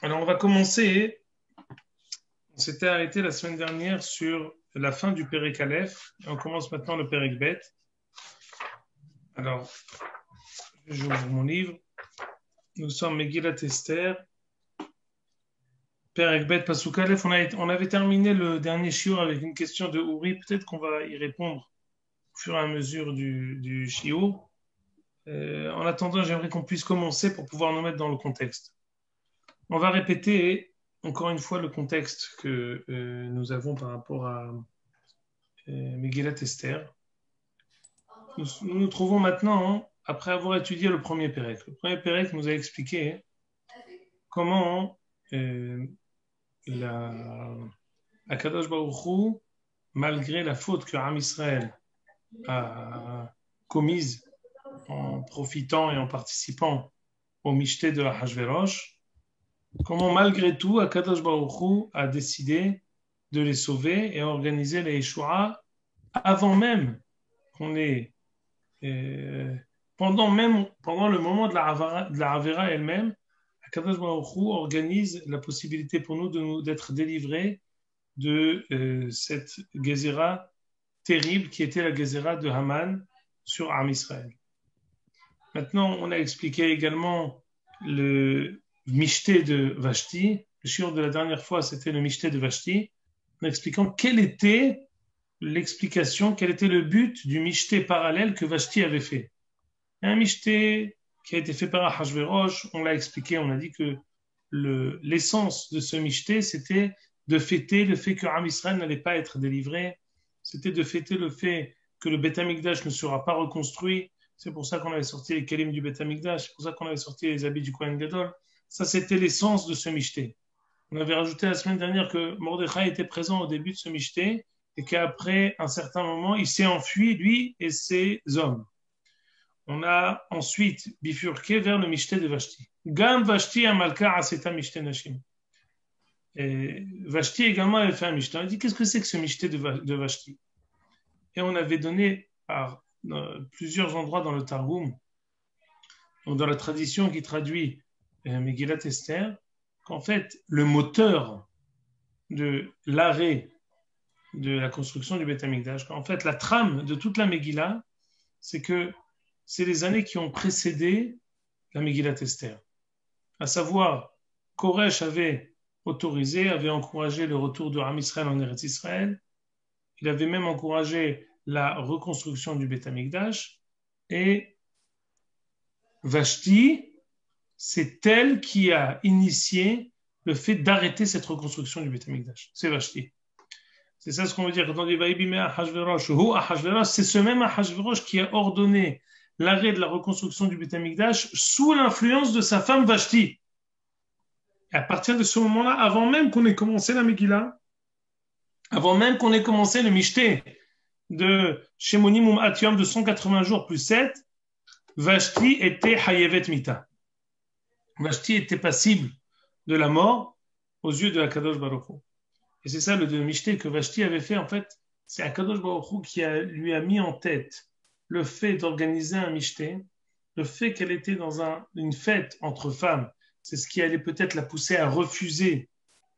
Alors, on va commencer. On s'était arrêté la semaine dernière sur la fin du Pérec Aleph. On commence maintenant le Pérec Bet. Alors, j'ouvre mon livre. Nous sommes Megillat Esther, Pérec Bet, Pasuk Aleph. On avait terminé le dernier shiur avec une question de Uri. Peut-être qu'on va y répondre au fur et à mesure du shiur. En attendant, j'aimerais qu'on puisse commencer pour pouvoir nous mettre dans le contexte. On va répéter encore une fois le contexte que nous avons par rapport à Megillat Esther. Nous trouvons maintenant, après avoir étudié le premier Pérec. Le premier Pérec nous a expliqué comment la Akadosh Baruch Hu, malgré la faute que Am Israël a commise en profitant et en participant au Mishté de Ahashverosh, comment malgré tout Akadosh Baruch Hu a décidé de les sauver et a organisé les Yeshua avant même qu'on ait pendant le moment de la Avera elle-même, Akadosh Baruch Hu organise la possibilité pour nous d'être délivrés de cette Gezerah terrible qui était la Gezerah de Haman sur Am Israël. Maintenant, on a expliqué également le Mishté de Vashti. Le shiur de la dernière fois, c'était le Mishté de Vashti, en expliquant quelle était l'explication, quel était le but du Mishté parallèle que Vashti avait fait. Un Mishté qui a été fait par Ahashverosh, on l'a expliqué, on a dit que l'essence de ce Mishté, c'était de fêter le fait que Am Israël n'allait pas être délivré, c'était de fêter le fait que le Beth Amikdash ne sera pas reconstruit. C'est pour ça qu'on avait sorti les Kelim du Beth Amikdash, c'est pour ça qu'on avait sorti les habits du Kohen Gadol. Ça, c'était l'essence de ce Mishté. On avait rajouté la semaine dernière que Mordechai était présent au début de ce Mishté et qu'après un certain moment, il s'est enfui, lui et ses hommes. On a ensuite bifurqué vers le Mishté de Vashti. Gam Vashti Amalka Aseta Mishté Nashim. Et Vashti également avait fait un Mishté. On a dit qu'est-ce que c'est que ce Mishté de Vashti? Et on avait donné par plusieurs endroits dans le Targum, donc dans la tradition qui traduit Megillat Esther, qu'en fait, le moteur de l'arrêt de la construction du Beth Amikdash, qu'en fait, la trame de toute la Megillah, c'est que c'est les années qui ont précédé la Megillat Esther. À savoir, Koresh avait autorisé, avait encouragé le retour de Am Israël en Eretz Israël. Il avait même encouragé la reconstruction du Beth Amikdash. Et Vashti, c'est elle qui a initié le fait d'arrêter cette reconstruction du Beth Amikdash. C'est Vashti. C'est ça ce qu'on veut dire quand on dit Vaïbime Ahashverosh. C'est ce même Ahashverosh qui a ordonné l'arrêt de la reconstruction du Beth Amikdash sous l'influence de sa femme Vashti. Et à partir de ce moment-là, avant même qu'on ait commencé la Megillah, avant même qu'on ait commencé le Mishté de Shemonim Atiom de 180 jours plus 7, Vashti était Hayevet Mita. Vashti était passible de la mort aux yeux de Akadosh Baruch Hu. Et c'est ça le Mishté que Vashti avait fait. En fait, c'est Akadosh Baruch Hu qui lui a mis en tête le fait d'organiser un Mishté, le fait qu'elle était dans une fête entre femmes. C'est ce qui allait peut-être la pousser à refuser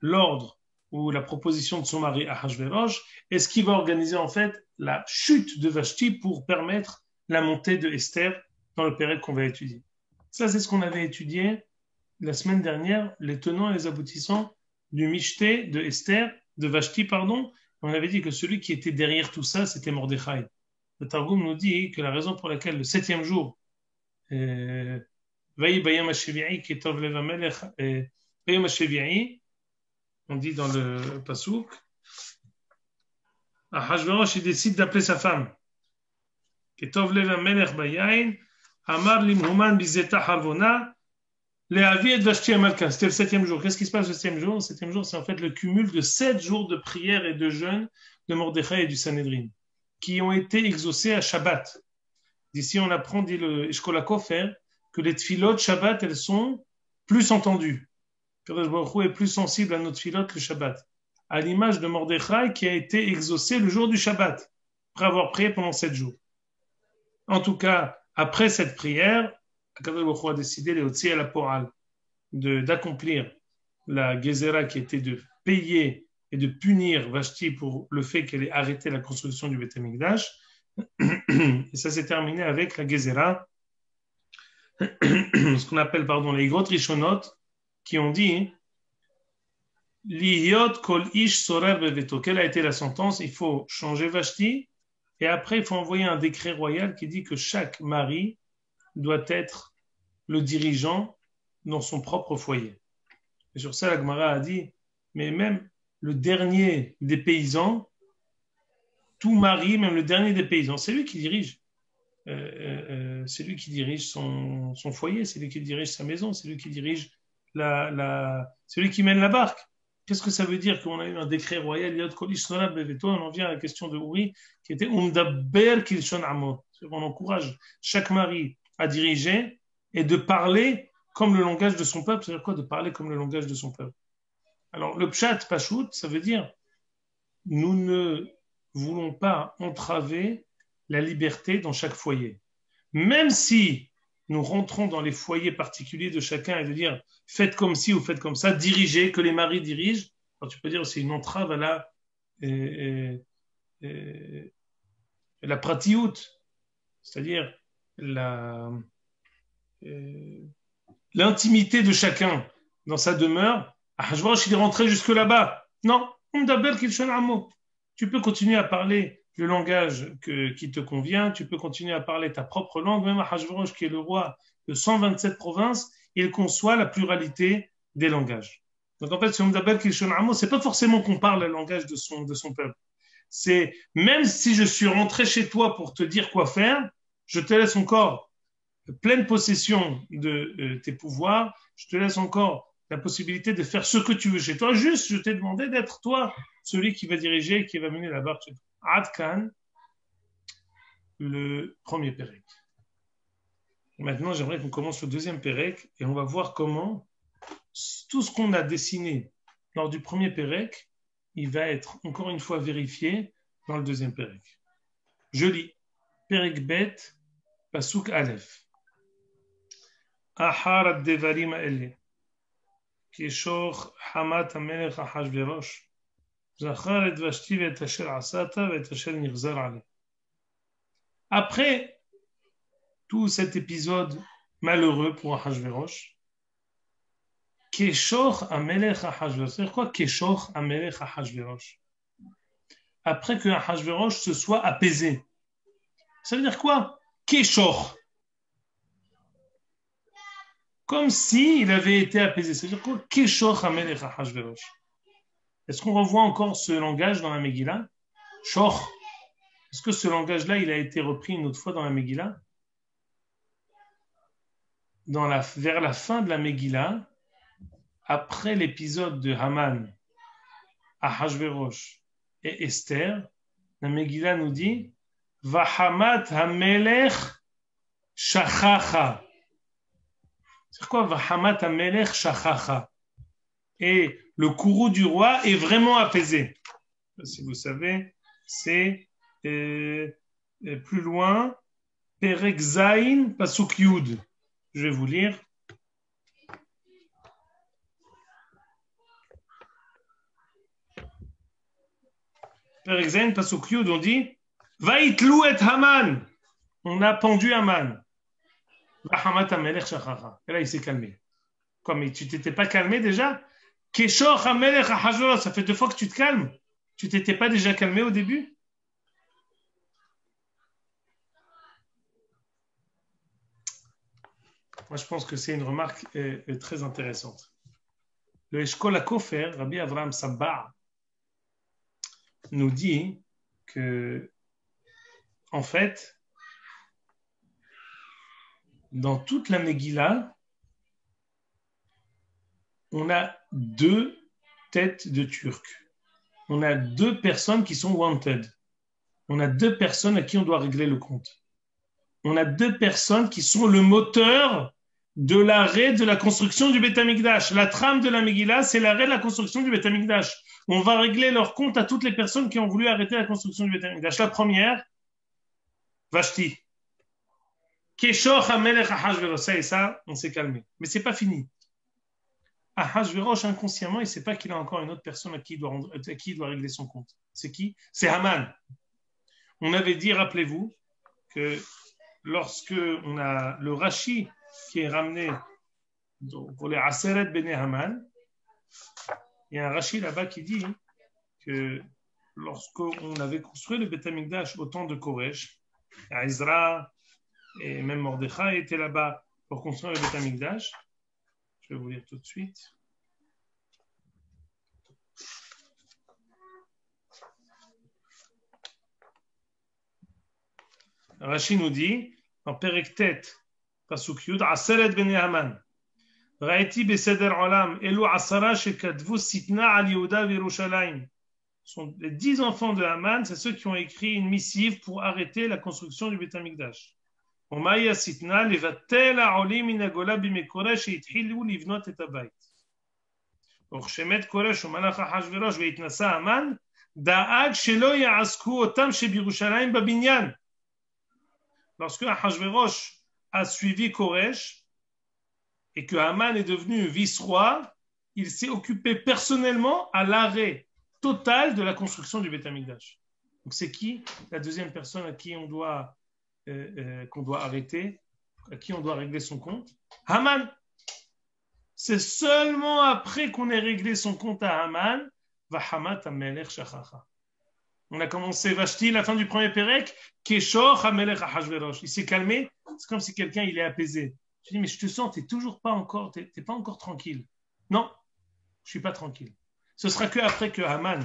l'ordre ou la proposition de son mari Ahashverosh, et ce qui va organiser en fait la chute de Vashti pour permettre la montée de Esther dans le péril qu'on va étudier. Ça, c'est ce qu'on avait étudié la semaine dernière, les tenants et les aboutissants du Mishté de Esther, de Vashti, pardon. On avait dit que celui qui était derrière tout ça, c'était Mordechai. Le Targum nous dit que la raison pour laquelle le 7e jour, Vaï Bayam HaShevi'i, Ketov Lev HaMelech, Bayam HaShevi'i, on dit dans le Pasuk, Ahashverosh, il décide d'appeler sa femme. Ketov Lev HaMelech Bayain, Amar Limhuman Bizeta Harvona, Léavi et Vashti Amalka. C'était le 7e jour. Qu'est-ce qui se passe le 7e jour? Le 7e jour, c'est en fait le cumul de 7 jours de prière et de jeûne de Mordechai et du Sanhedrin, qui ont été exaucés à Shabbat. D'ici, on apprend, dit le Eshkol HaKofer, que les tfilot Shabbat, elles sont plus entendues. Kadosh Baruch Hu est plus sensible à nos tfilot que Shabbat. À l'image de Mordechai qui a été exaucé le jour du Shabbat, après avoir prié pendant 7 jours. En tout cas, après cette prière, Kadosh Baruch Hu a décidé, les Otsi à la Poral, d'accomplir la Gezerah qui était de payer et de punir Vashti pour le fait qu'elle ait arrêté la construction du Beth Amikdash. Et ça s'est terminé avec la Gezerah, ce qu'on appelle, les Igrot Rishonot, qui ont dit Lihiot kol ish sorer beveto. Quelle a été la sentence? Il faut changer Vashti, et après il faut envoyer un décret royal qui dit que chaque mari doit être le dirigeant dans son propre foyer. Et sur ça, la Gemara a dit, mais même le dernier des paysans, tout mari, même le dernier des paysans, c'est lui qui dirige. C'est lui qui dirige son foyer, c'est lui qui dirige sa maison, c'est lui qui dirige c'est lui qui mène la barque. Qu'est-ce que ça veut dire qu'on a eu un décret royal? On en vient à la question de Uri, qui était Umdaber Kilshon Amo. On encourage chaque mari à diriger et de parler comme le langage de son peuple. C'est-à-dire quoi, de parler comme le langage de son peuple? Alors, le pshat, pachout, ça veut dire nous ne voulons pas entraver la liberté dans chaque foyer. Même si nous rentrons dans les foyers particuliers de chacun et de dire faites comme ci ou faites comme ça, dirigez, que les maris dirigent, alors tu peux dire c'est une entrave à la pratiout, c'est-à-dire l'intimité de chacun dans sa demeure. Ahashverosh, il est rentré jusque là-bas. Non, tu peux continuer à parler le langage qui te convient, tu peux continuer à parler ta propre langue. Même Ahashverosh, qui est le roi de 127 provinces, il conçoit la pluralité des langages. Donc en fait, ce c'est pas forcément qu'on parle le langage de son peuple. C'est même si je suis rentré chez toi pour te dire quoi faire, je te laisse encore pleine possession de tes pouvoirs, je te laisse encore la possibilité de faire ce que tu veux chez toi. Juste, je t'ai demandé d'être toi celui qui va diriger, qui va mener la barque chez toi. Adkan, le premier pérec. Maintenant, j'aimerais qu'on commence le deuxième pérec et on va voir comment tout ce qu'on a dessiné lors du premier pérec, il va être encore une fois vérifié dans le deuxième pérec. Je lis. Pérec bet, pasuk aleph. Ahar ad-devarim ha'ele. Kishor hamat hamelech Ahashverosh. Zachar et Vashti ve'et asher asata ve'et asher nichzar aleh. Après tout cet épisode malheureux pour Ahashverosh, Keshor Amelech Ahashverosh. C'est-à-dire quoi Keshor Amelech Ahashverosh? Après que Ahashverosh se soit apaisé. Ça veut dire quoi Keshor. Comme s'il avait été apaisé. Ça veut dire quoi Keshor Amelech Ahashverosh. Est-ce qu'on revoit encore ce langage dans la Megillah? Shor. Est-ce que ce langage-là, il a été repris une autre fois dans la Megillah? Vers la fin de la Megillah, après l'épisode de Haman, Ahashverosh et Esther, la Megillah nous dit Vahamat hamelech shachacha. C'est quoi Vahamat hamelech shachacha? Et le courroux du roi est vraiment apaisé. Si vous savez, c'est plus loin, Perek Zayin pasuk Yud. Je vais vous lire. Perek Zayin pasuk Yud, on dit Vaitlu et Haman. On a pendu Haman. Vahamat hamelech shachacha. Et là, il s'est calmé. Quoi, mais tu t'étais pas calmé déjà? Keshor hamelech Ahashverosh, ça fait 2 fois que tu te calmes. Tu t'étais pas déjà calmé au début? Moi, je pense que c'est une remarque très intéressante. Le Eshkol HaKofer, Rabbi Avraham Sabba, nous dit que, en fait, dans toute la Megillah, on a 2 têtes de Turcs. On a 2 personnes qui sont wanted. On a 2 personnes à qui on doit régler le compte. On a 2 personnes qui sont le moteur de l'arrêt de la construction du Beth Amikdash. La trame de la Megillah, c'est l'arrêt de la construction du Beth Amikdash. On va régler leur compte à toutes les personnes qui ont voulu arrêter la construction du Beth Amikdash. La première, Vashti. Keshor hamelech Ahashverosh. Et ça, on s'est calmé. Mais c'est pas fini. Ahashverosh, inconsciemment, il ne sait pas qu'il a encore une autre personne à qui il doit régler son compte. C'est qui? C'est Haman. On avait dit, rappelez-vous, que lorsque on a le Rashi qui est ramené pour les Aseret Bene Haman, il y a un Rashi là-bas qui dit que lorsqu'on avait construit le Beth Amikdash au temps de Koresh, Ezra et même Mordechai étaient là-bas pour construire le Beth Amikdash. Je vais vous lire tout de suite. Rashi nous dit, dans Perek Tet, Pasuk Yud, Aseret Bene Haman. ראיתי בסדר עולם, אלו 10 שכתבו שטנה על יהודה וירושלים. Les 10 enfants de Haman, c'est ceux qui ont écrit une missive pour arrêter la construction du Beth Amikdash. ומהי השטנה? לבטל העולים מן הגולה בימי קורש שהתחילו לבנות את הבית. וכשמת קורש ומלך אחשוורוש והתנסה המן, דאג שלא יעסקו אותם שבירושלים בבניין. Lorsque Ahashverosh a suivi Koresh et que Haman est devenu vice-roi, il s'est occupé personnellement à l'arrêt total de la construction du Beth Amikdash. Donc c'est qui la deuxième personne à qui on doit qu'on doit arrêter, à qui on doit régler son compte? Haman. C'est seulement après qu'on ait réglé son compte à Haman, Vahamat Amelech Shachacha. On a commencé Vashti, la fin du premier Pérec, Keshor Amelech Ahashverosh. Il s'est calmé, c'est comme si quelqu'un il est apaisé. Je dis mais je te sens, t'es toujours pas encore, t'es pas encore tranquille. Non, je suis pas tranquille. Ce sera que après que Haman,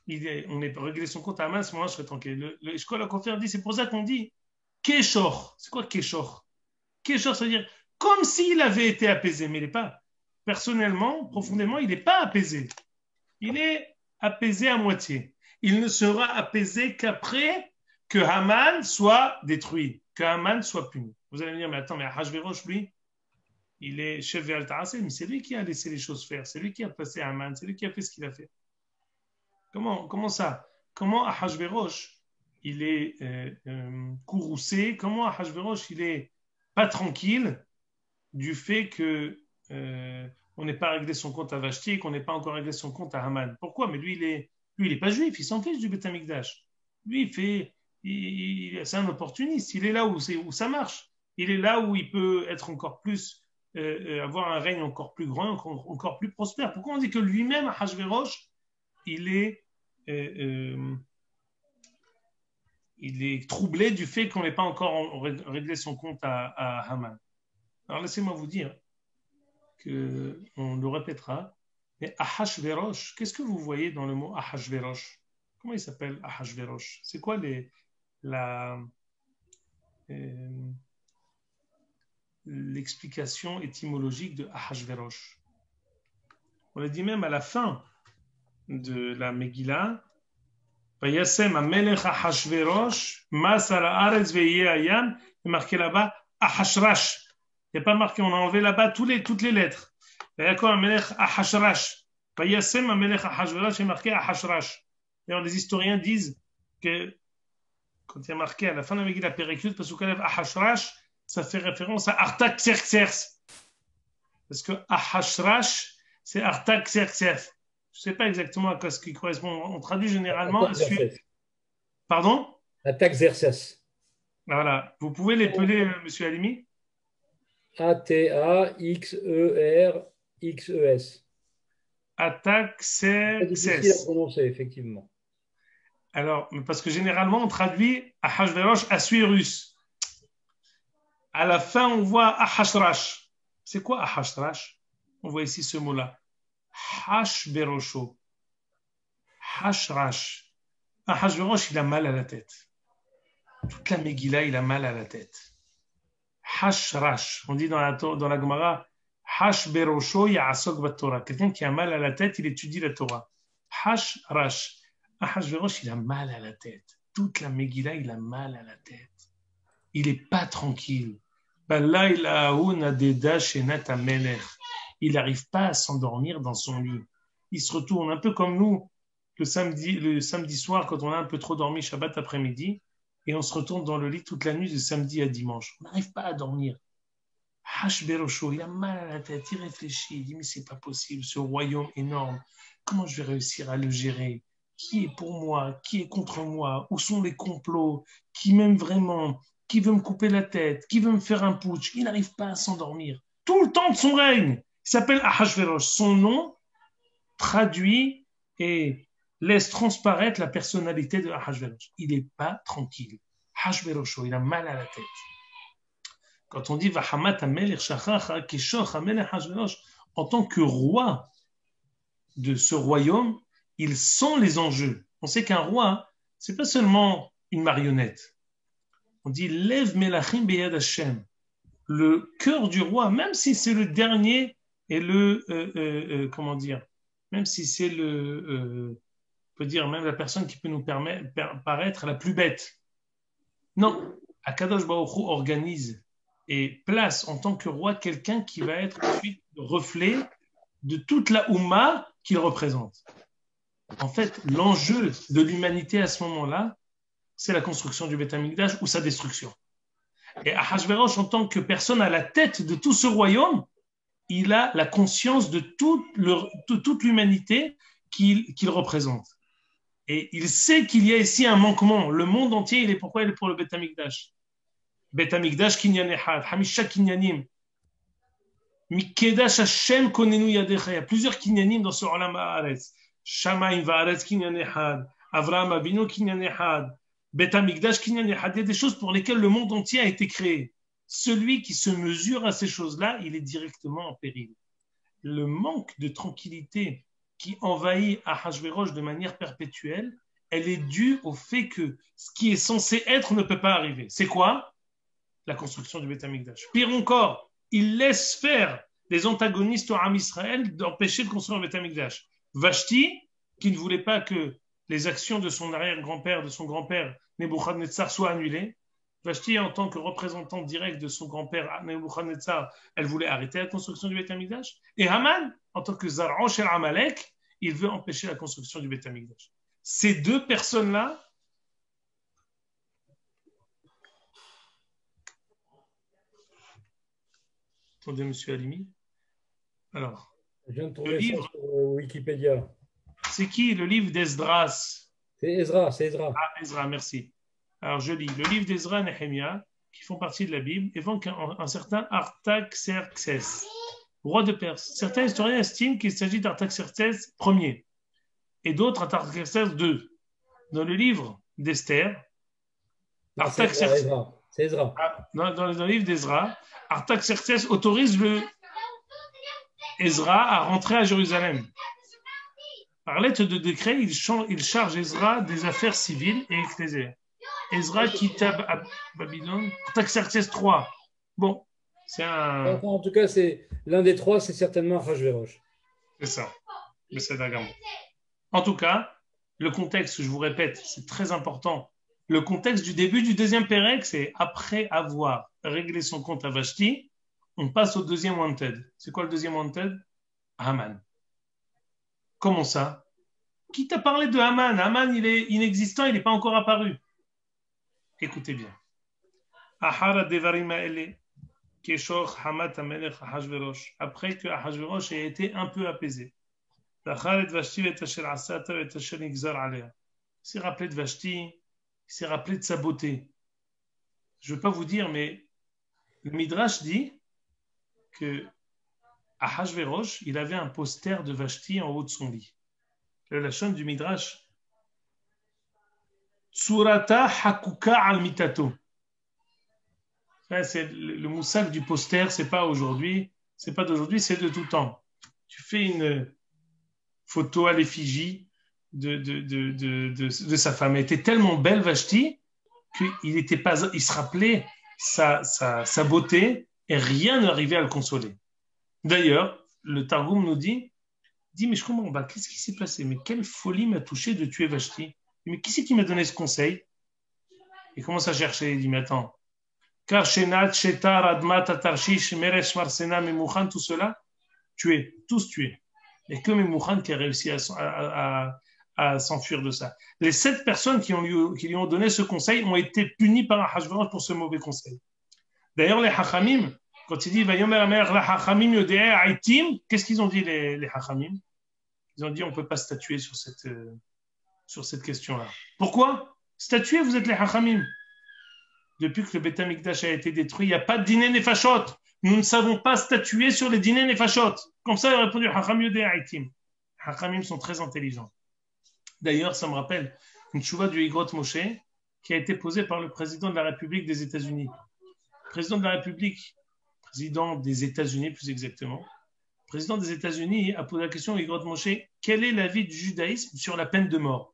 on ait réglé son compte à Haman, à ce moment-là je serai tranquille. Le Eshkol HaKofer dit, c'est pour ça qu'on dit Keshor. C'est quoi Keshor? Keshor, ça veut dire comme s'il avait été apaisé, mais il n'est pas. Personnellement, profondément, il n'est pas apaisé. Il est apaisé à moitié. Il ne sera apaisé qu'après que Haman soit détruit, que Haman soit puni. Vous allez me dire, mais attends, mais Ahashverosh, lui, il est chef Ve'al Ta'aseh, mais c'est lui qui a laissé les choses faire, c'est lui qui a placé Haman, c'est lui qui a fait ce qu'il a fait. Comment ça? Comment Ahashverosh, il est courroucé? Comment Ahashverosh, il est pas tranquille du fait que on n'ait pas réglé son compte à Vashti et qu'on n'ait pas encore réglé son compte à Haman? Pourquoi? Mais lui, il est pas juif, il s'en fiche du Beth Amikdash. Lui, c'est un opportuniste. Il est là où ça marche. Il est là où il peut être encore plus, avoir un règne encore plus grand, encore plus prospère. Pourquoi on dit que lui-même, Ahashverosh, il est troublé du fait qu'on n'ait pas encore réglé son compte à Haman. Alors laissez-moi vous dire qu'on le répétera, mais Ahashverosh, qu'est-ce que vous voyez dans le mot Ahashverosh? Comment il s'appelle Ahashverosh? C'est quoi l'explication étymologique de Ahashverosh? On l'a dit même à la fin de la Megillah, Vayasem Amelech Ahashverosh, Mas al haaretz ve'yeh hayam, il est marqué là-bas Ahashrash. Il n'y a pas marqué, on a enlevé là-bas toutes les lettres. Vayakol Amelech Ahashrash. Vayasem Amelech Ahashverosh, il est marqué Ahashrash. D'ailleurs, les historiens disent que quand il y a marqué à la fin de la Megillah Perek Yud, Pasuk Aleph Ahashrash, ça fait référence à Artaxerxès. Parce que Ahashrash, c'est Artaxerxès. Je ne sais pas exactement à quoi ce qui correspond. On traduit généralement. Pardon? Artaxerxès. Voilà. Vous pouvez l'épeler, monsieur Halimi? Ataxerxes. Artaxerxès. C'est difficile à prononcer, effectivement. Alors, parce que généralement, on traduit Ahashverosh Assuérus. À la fin, on voit Ahashrash. C'est quoi Ahashrash? On voit ici ce mot-là. Hashverosho. Hashrash. Ahashverosh, il a mal à la tête. Toute la Megillah, il a mal à la tête. Hashrash. On dit dans la Gemara, Hashverosho ya'asok bat-Torah. Quelqu'un qui a mal à la tête, il étudie la Torah. Hashrash. Ahashverosh, il a mal à la tête. Toute la Megillah, il a mal à la tête. Il n'est pas tranquille. Il n'arrive pas à s'endormir dans son lit. Il se retourne un peu comme nous le samedi soir quand on a un peu trop dormi Shabbat après-midi et on se retourne dans le lit toute la nuit de samedi à dimanche. On n'arrive pas à dormir. Hashberosho, il a mal à la tête, il réfléchit, il dit mais c'est pas possible, ce royaume énorme, comment je vais réussir à le gérer? Qui est pour moi? Qui est contre moi? Où sont les complots? Qui m'aime vraiment? Qui veut me couper la tête? Qui veut me faire un putsch? Il n'arrive pas à s'endormir. Tout le temps de son règne. Il s'appelle Ahashverosh. Son nom traduit et laisse transparaître la personnalité de Ahashverosh. Il n'est pas tranquille. Ahashverosho, il a mal à la tête. Quand on dit Vahamat Amelech Shachacha Keshoch Amelech Ahashverosh, en tant que roi de ce royaume, il sent les enjeux. On sait qu'un roi, c'est pas seulement une marionnette. On dit Lev Melachim Beyad Hashem. Le cœur du roi, même si c'est le dernier et comment dire, même si c'est on peut dire même la personne qui peut nous paraître la plus bête. Non, Akadosh Baruch Hu organise et place en tant que roi quelqu'un qui va être ensuite le reflet de toute la Oumma qu'il représente. En fait, l'enjeu de l'humanité à ce moment-là, c'est la construction du Beth Amikdash ou sa destruction. Et Ahashverosh, en tant que personne à la tête de tout ce royaume, il a la conscience de toute l'humanité qu'il représente. Et il sait qu'il y a ici un manquement. Le monde entier, pourquoi il est pour le Beth Amikdash? Beth Amikdash kinyan echad, hamisha kinyanim. Mikedash Hashem konenu yadecha. Il y a plusieurs kinyanim dans ce olam haaretz. Shamayim va'aretz kinyan echad. Avraham Avinu kinyan echad. Beth Amikdash kinyan echad. Il y a des choses pour lesquelles le monde entier a été créé. Celui qui se mesure à ces choses-là, il est directement en péril. Le manque de tranquillité qui envahit Ahashverosh de manière perpétuelle, elle est due au fait que ce qui est censé être ne peut pas arriver. C'est quoi? La construction du Beth Amikdash. Pire encore, il laisse faire les antagonistes au Ham Israël d'empêcher de construire le Beth Amikdash. Vashti, qui ne voulait pas que les actions de son arrière-grand-père, de son grand-père Nebuchadnezzar soient annulées. Vashti, en tant que représentante directe de son grand-père Nebuchadnezzar, elle voulait arrêter la construction du Beth Amikdash. Et Haman, en tant que Zar'an shel Amalek, il veut empêcher la construction du Beth Amikdash. Ces deux personnes-là, attendez, monsieur Halimi. Alors, je viens de trouver ça sur Wikipédia. C'est qui le livre d'Esdras? C'est Ezra, c'est Ezra. Ah, Ezra, merci. Alors, je lis le livre d'Ezra et Nehemia, qui font partie de la Bible, évoque un certain Artaxerxès, roi de Perse. Certains historiens estiment qu'il s'agit d'Artaxerxès Ier et d'autres Artaxerxès II. Dans le livre d'Esther, Artaxerxès. C'est Ezra. Dans le livre d'Ezra, Artaxerxès autorise Ezra à rentrer à Jérusalem. Par lettre de décret, il charge Ezra des affaires civiles et ecclésiastiques. Ezra quitte Babylone, Artaxerxès III. Bon, c'est un. En tout cas, c'est l'un des trois, c'est certainement Ahashverosh. C'est ça. Mais c'est d'accord. En tout cas, le contexte, je vous répète, c'est très important. Le contexte du début du deuxième Pérec, c'est après avoir réglé son compte à Vashti, on passe au deuxième wanted. C'est quoi le deuxième wanted? Haman. Comment ça? Qui t'a parlé de Haman? Haman, il est inexistant, il n'est pas encore apparu. Écoutez bien. Après que Ahashverosh ait été un peu apaisé. Il s'est rappelé de Vashti, il s'est rappelé de sa beauté. Je ne veux pas vous dire, mais le Midrash dit que Ahashverosh, il avait un poster de Vashti en haut de son lit. La chaîne du Midrash. Tsurata hakuka al mitato. C'est le moussak du poster, c'est pas d'aujourd'hui, c'est de tout temps. Tu fais une photo à l'effigie de sa femme. Elle était tellement belle, Vashti, il se rappelait sa beauté et rien n'arrivait à le consoler. D'ailleurs, le Targum nous dit, mais je comprends pas, qu'est-ce qui s'est passé? Mais quelle folie m'a touché de tuer Vashti? Mais qui c'est qui m'a donné ce conseil? Il commence à chercher, il dit, mais attends, Karshenat, Shetar, Admat, Tarshish, Meresh, Marsena, Memouchan, tout cela, tous tués. Il n'y a que Memouchan qui a réussi à s'enfuir de ça. Les 7 personnes qui lui ont donné ce conseil ont été punies par Ahashverosh pour ce mauvais conseil. D'ailleurs, les Hachamim, Quand il dit Vayomer Amer la Hachamim Yodea Aitim, qu'est-ce qu'ils ont dit les Hachamim? Ils ont dit on ne peut pas statuer sur cette question-là. Pourquoi? Statuer, vous êtes les Hachamim. Depuis que le Beth Amikdash a été détruit, il n'y a pas de dîner nefashot. Nous ne savons pas statuer sur les dîners nefashot. Comme ça, il a répondu Hacham Yodea Aitim. Les Hachamim sont très intelligents. D'ailleurs, ça me rappelle une tchouva du Igrot Moshe qui a été posée par le président de la République des États-Unis. Le président de la République, président des États-Unis plus exactement, le président des États-Unis a posé la question au Igrot Moshe, quel est l'avis du judaïsme sur la peine de mort?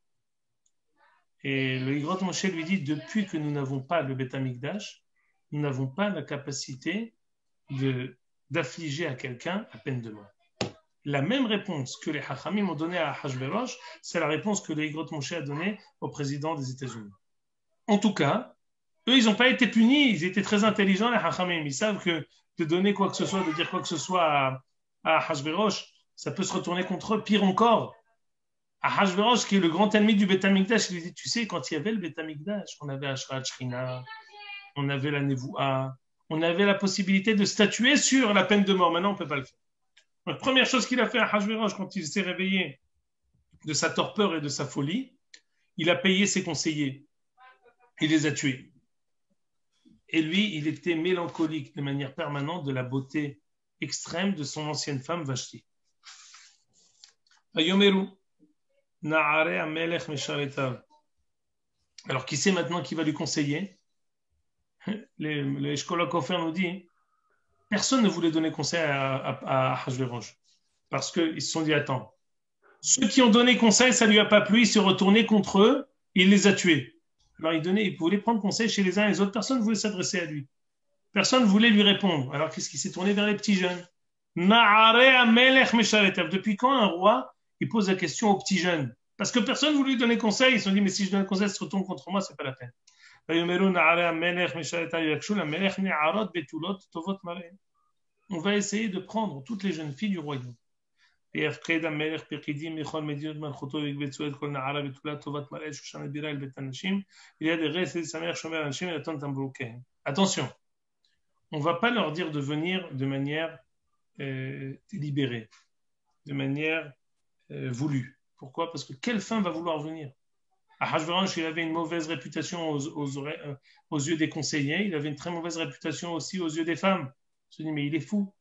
Et le Igrot Moshe lui dit, depuis que nous n'avons pas le Beth Amikdash, nous n'avons pas la capacité d'affliger à quelqu'un la peine de mort. La même réponse que les Hachamim ont donnée à Hachvérosh, c'est la réponse que le Igrot Moshe a donnée au président des États-Unis. En tout cas, eux, ils n'ont pas été punis, ils étaient très intelligents, les Hachamim. Ils savent que de donner quoi que ce soit, de dire quoi que ce soit à Hachvérosh, ça peut se retourner contre eux, pire encore. À Hachvérosh, qui est le grand ennemi du Beth Amikdash, il lui dit, tu sais, quand il y avait le Beth Amikdash, on avait Ashrat Shrina, on avait la Nevoua, on avait la possibilité de statuer sur la peine de mort. Maintenant, on ne peut pas le faire. La première chose qu'il a fait à Hachvérosh quand il s'est réveillé de sa torpeur et de sa folie, il a payé ses conseillers. Il les a tués. Et lui, il était mélancolique de manière permanente de la beauté extrême de son ancienne femme Vashti. Ayomeru, Na'are Amelech Mesharetav. Alors, qui sait maintenant qui va lui conseiller? Le Eshkol HaKofer nous dit, personne ne voulait donner conseil à Hachvérosh. Parce qu'ils se sont dit, attends, ceux qui ont donné conseil, ça ne lui a pas plu, il s'est retourné contre eux, et il les a tués. Alors il voulait prendre conseil chez les uns et les autres, personne ne voulait s'adresser à lui. Personne ne voulait lui répondre. Alors qu'est-ce qu'il s'est tourné vers les petits jeunes? Depuis quand un roi, il pose la question aux petits jeunes? Parce que personne ne voulait lui donner conseil, ils se sont dit, mais si je donne conseil, ça se retourne contre moi, c'est pas la peine. On va essayer de prendre toutes les jeunes filles du royaume. Il y a des attention, on ne va pas leur dire de venir de manière délibérée, de manière voulue. Pourquoi? Parce que quelle femme va vouloir venir? À Hachvérosh, il avait une mauvaise réputation aux yeux des conseillers, il avait une très mauvaise réputation aussi aux yeux des femmes. On se dit, mais il est fou.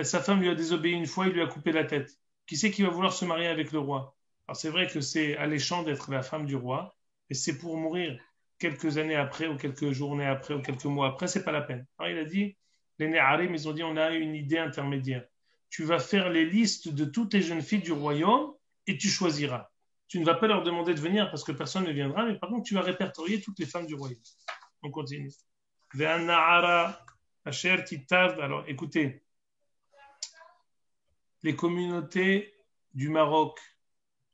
Sa femme lui a désobéi une fois, il lui a coupé la tête. Qui c'est qui va vouloir se marier avec le roi? Alors c'est vrai que c'est alléchant d'être la femme du roi, et c'est pour mourir quelques années après, ou quelques journées après, ou quelques mois après, c'est pas la peine. Alors il a dit, les Néharim, ils ont dit, on a une idée intermédiaire. Tu vas faire les listes de toutes les jeunes filles du royaume, et tu choisiras. Tu ne vas pas leur demander de venir parce que personne ne viendra, mais par contre, tu vas répertorier toutes les femmes du royaume. On continue. Alors écoutez, les communautés du Maroc,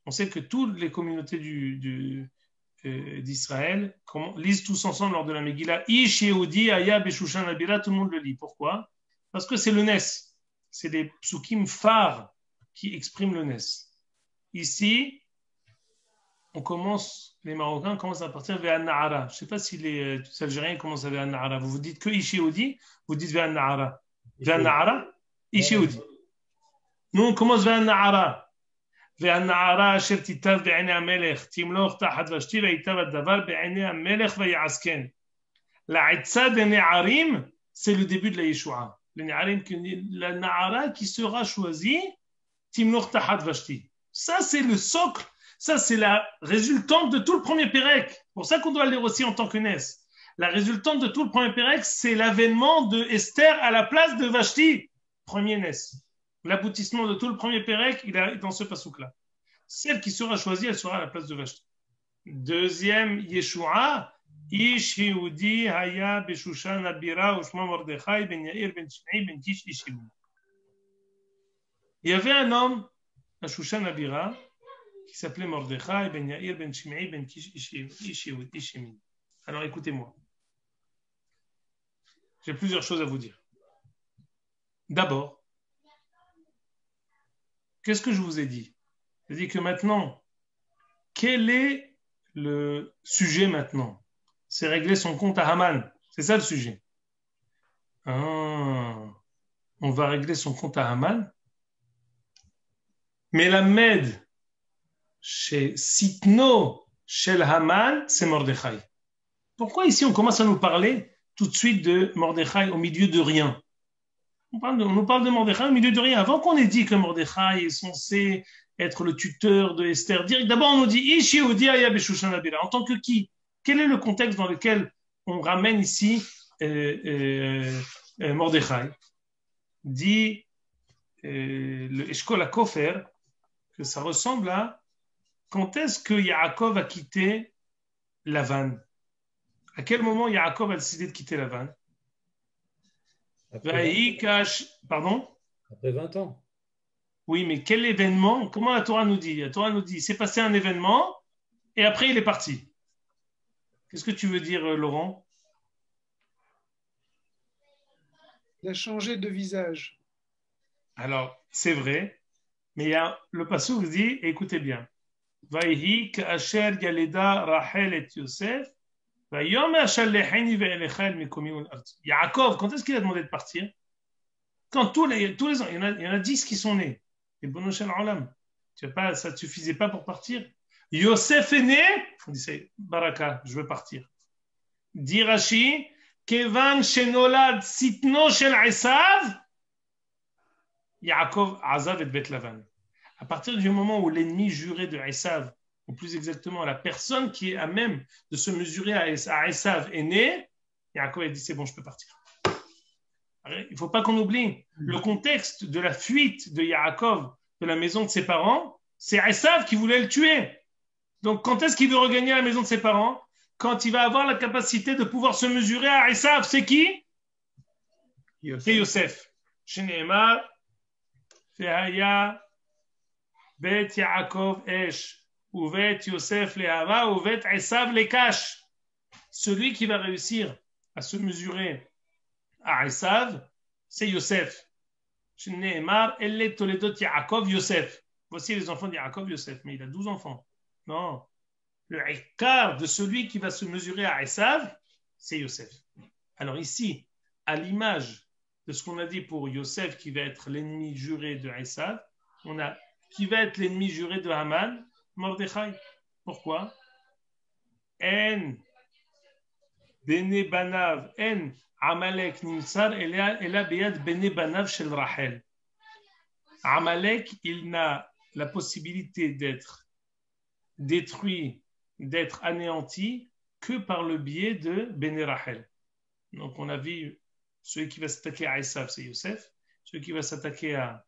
on sait que toutes les communautés d'Israël lisent tous ensemble lors de la Megillah, Ish Yehudi, Aya, Beshushan, Abira, tout le monde le lit. Pourquoi? Parce que c'est le Nes. C'est des psukim phares qui expriment le Nes. Ici, les Marocains commencent à partir vers Na'ara. Je ne sais pas si les Algériens commencent à vers Na'ara. Vous dites que Ish Yehudi, vous dites vers Na'ara. Vers Na'ara, Ish Yehudi. Nous, on commence vers Na'ara. והנערה אשר תיטב בעיני המלך תמלוך תחת ושתי וייטב הדבר בעיני המלך ויעסקן. לעצה דנערים, c'est le début de la Yeshua. Le Na'arim, la Na'ara qui sera choisie, תמלוך תחת ושתי. Ça, c'est le socle, ça, c'est la résultante de tout le premier Pérec. C'est pour ça qu'on doit le lire aussi en tant que Nes. La résultante de tout le premier Pérec, c'est l'avènement de Esther à la place de Vashti. Premier Nes. L'aboutissement de tout le premier Pérec, il est dans ce pasouk-là. Celle qui sera choisie, elle sera à la place de Vashti. Deuxième Yeshua, Ish Yehudi Haya Beshushan Abira Ushma Mordechai Ben Yair Ben Shimei Ben Kish Ishimun. Il y avait un homme à Shushan Abira qui s'appelait Mordechai Ben Yair Ben Shimei Ben Kish Ishimun. Alors écoutez-moi. J'ai plusieurs choses à vous dire. D'abord, qu'est-ce que je vous ai dit? Je vous ai dit que maintenant, quel est le sujet maintenant? C'est régler son compte à Haman. C'est ça le sujet. Ah, on va régler son compte à Haman. Mais la Med chez Sitno, chez Haman, c'est Mordechai. Pourquoi ici on commence à nous parler tout de suite de Mordechai au milieu de rien? On nous parle de Mordechai au milieu de rien. Avant qu'on ait dit que Mordechai est censé être le tuteur de Esther, d'abord on nous dit Ishi Udi Aya Beshushan Abira. En tant que qui? Quel est le contexte dans lequel on ramène ici Mordechai? Dit le Eshkol HaKofer que ça ressemble à quand est-ce que Yaakov a quitté Lavan? À quel moment Yaakov a décidé de quitter Lavan? Pardon? Après 20 ans. Oui, mais quel événement? Comment la Torah nous dit? La Torah nous dit, il s'est passé un événement et après il est parti. Qu'est-ce que tu veux dire, Laurent? Il a changé de visage. Alors, c'est vrai, mais il y a, le passouk dit, écoutez bien, Vayhi ka'asher yaleda Rachel et Yosef, Yaakov, quand est-ce qu'il a demandé de partir? Quand tous les ans, il y en a 10 qui sont nés. Et bon, ça ne te suffisait pas pour partir. Yosef est né, on dit c'est Baraka, je veux partir. Dit Rashi, Kevan shenolad sitno shel Esav, Yaakov Azav et Bet Lavan. À partir du moment où l'ennemi juré de Esav, ou plus exactement la personne qui est à même de se mesurer à Esav est née, Yaakov a dit c'est bon, je peux partir. Il ne faut pas qu'on oublie le contexte de la fuite de Yaakov de la maison de ses parents, c'est Esav qui voulait le tuer. Donc quand est-ce qu'il veut regagner la maison de ses parents? Quand il va avoir la capacité de pouvoir se mesurer à Esav, c'est qui? C'est Yosef. Sheneemar, Fehaya, Bet Yaakov Esh. Uvet Yosef Lehava, Uvet Esav Lekash. Celui qui va réussir à se mesurer à Esav, c'est Yosef. Shneemar, Elle Toledot Yaakov Yosef. Voici les enfants de Yaakov Yosef, mais il a 12 enfants. Non. Le quart de celui qui va se mesurer à Esav, c'est Yosef. Alors ici, à l'image de ce qu'on a dit pour Yosef qui va être l'ennemi juré de Esav, on a qui va être l'ennemi juré de Haman, Mordechai. Pourquoi? En bene banav, en Amalek nimsar, ela beyad bene banav shel Rachel. Amalek, il n'a la possibilité d'être détruit, d'être anéanti que par le biais de Bene Rachel. Donc on a vu celui qui va s'attaquer à Esav, c'est Yosef. Celui qui va s'attaquer à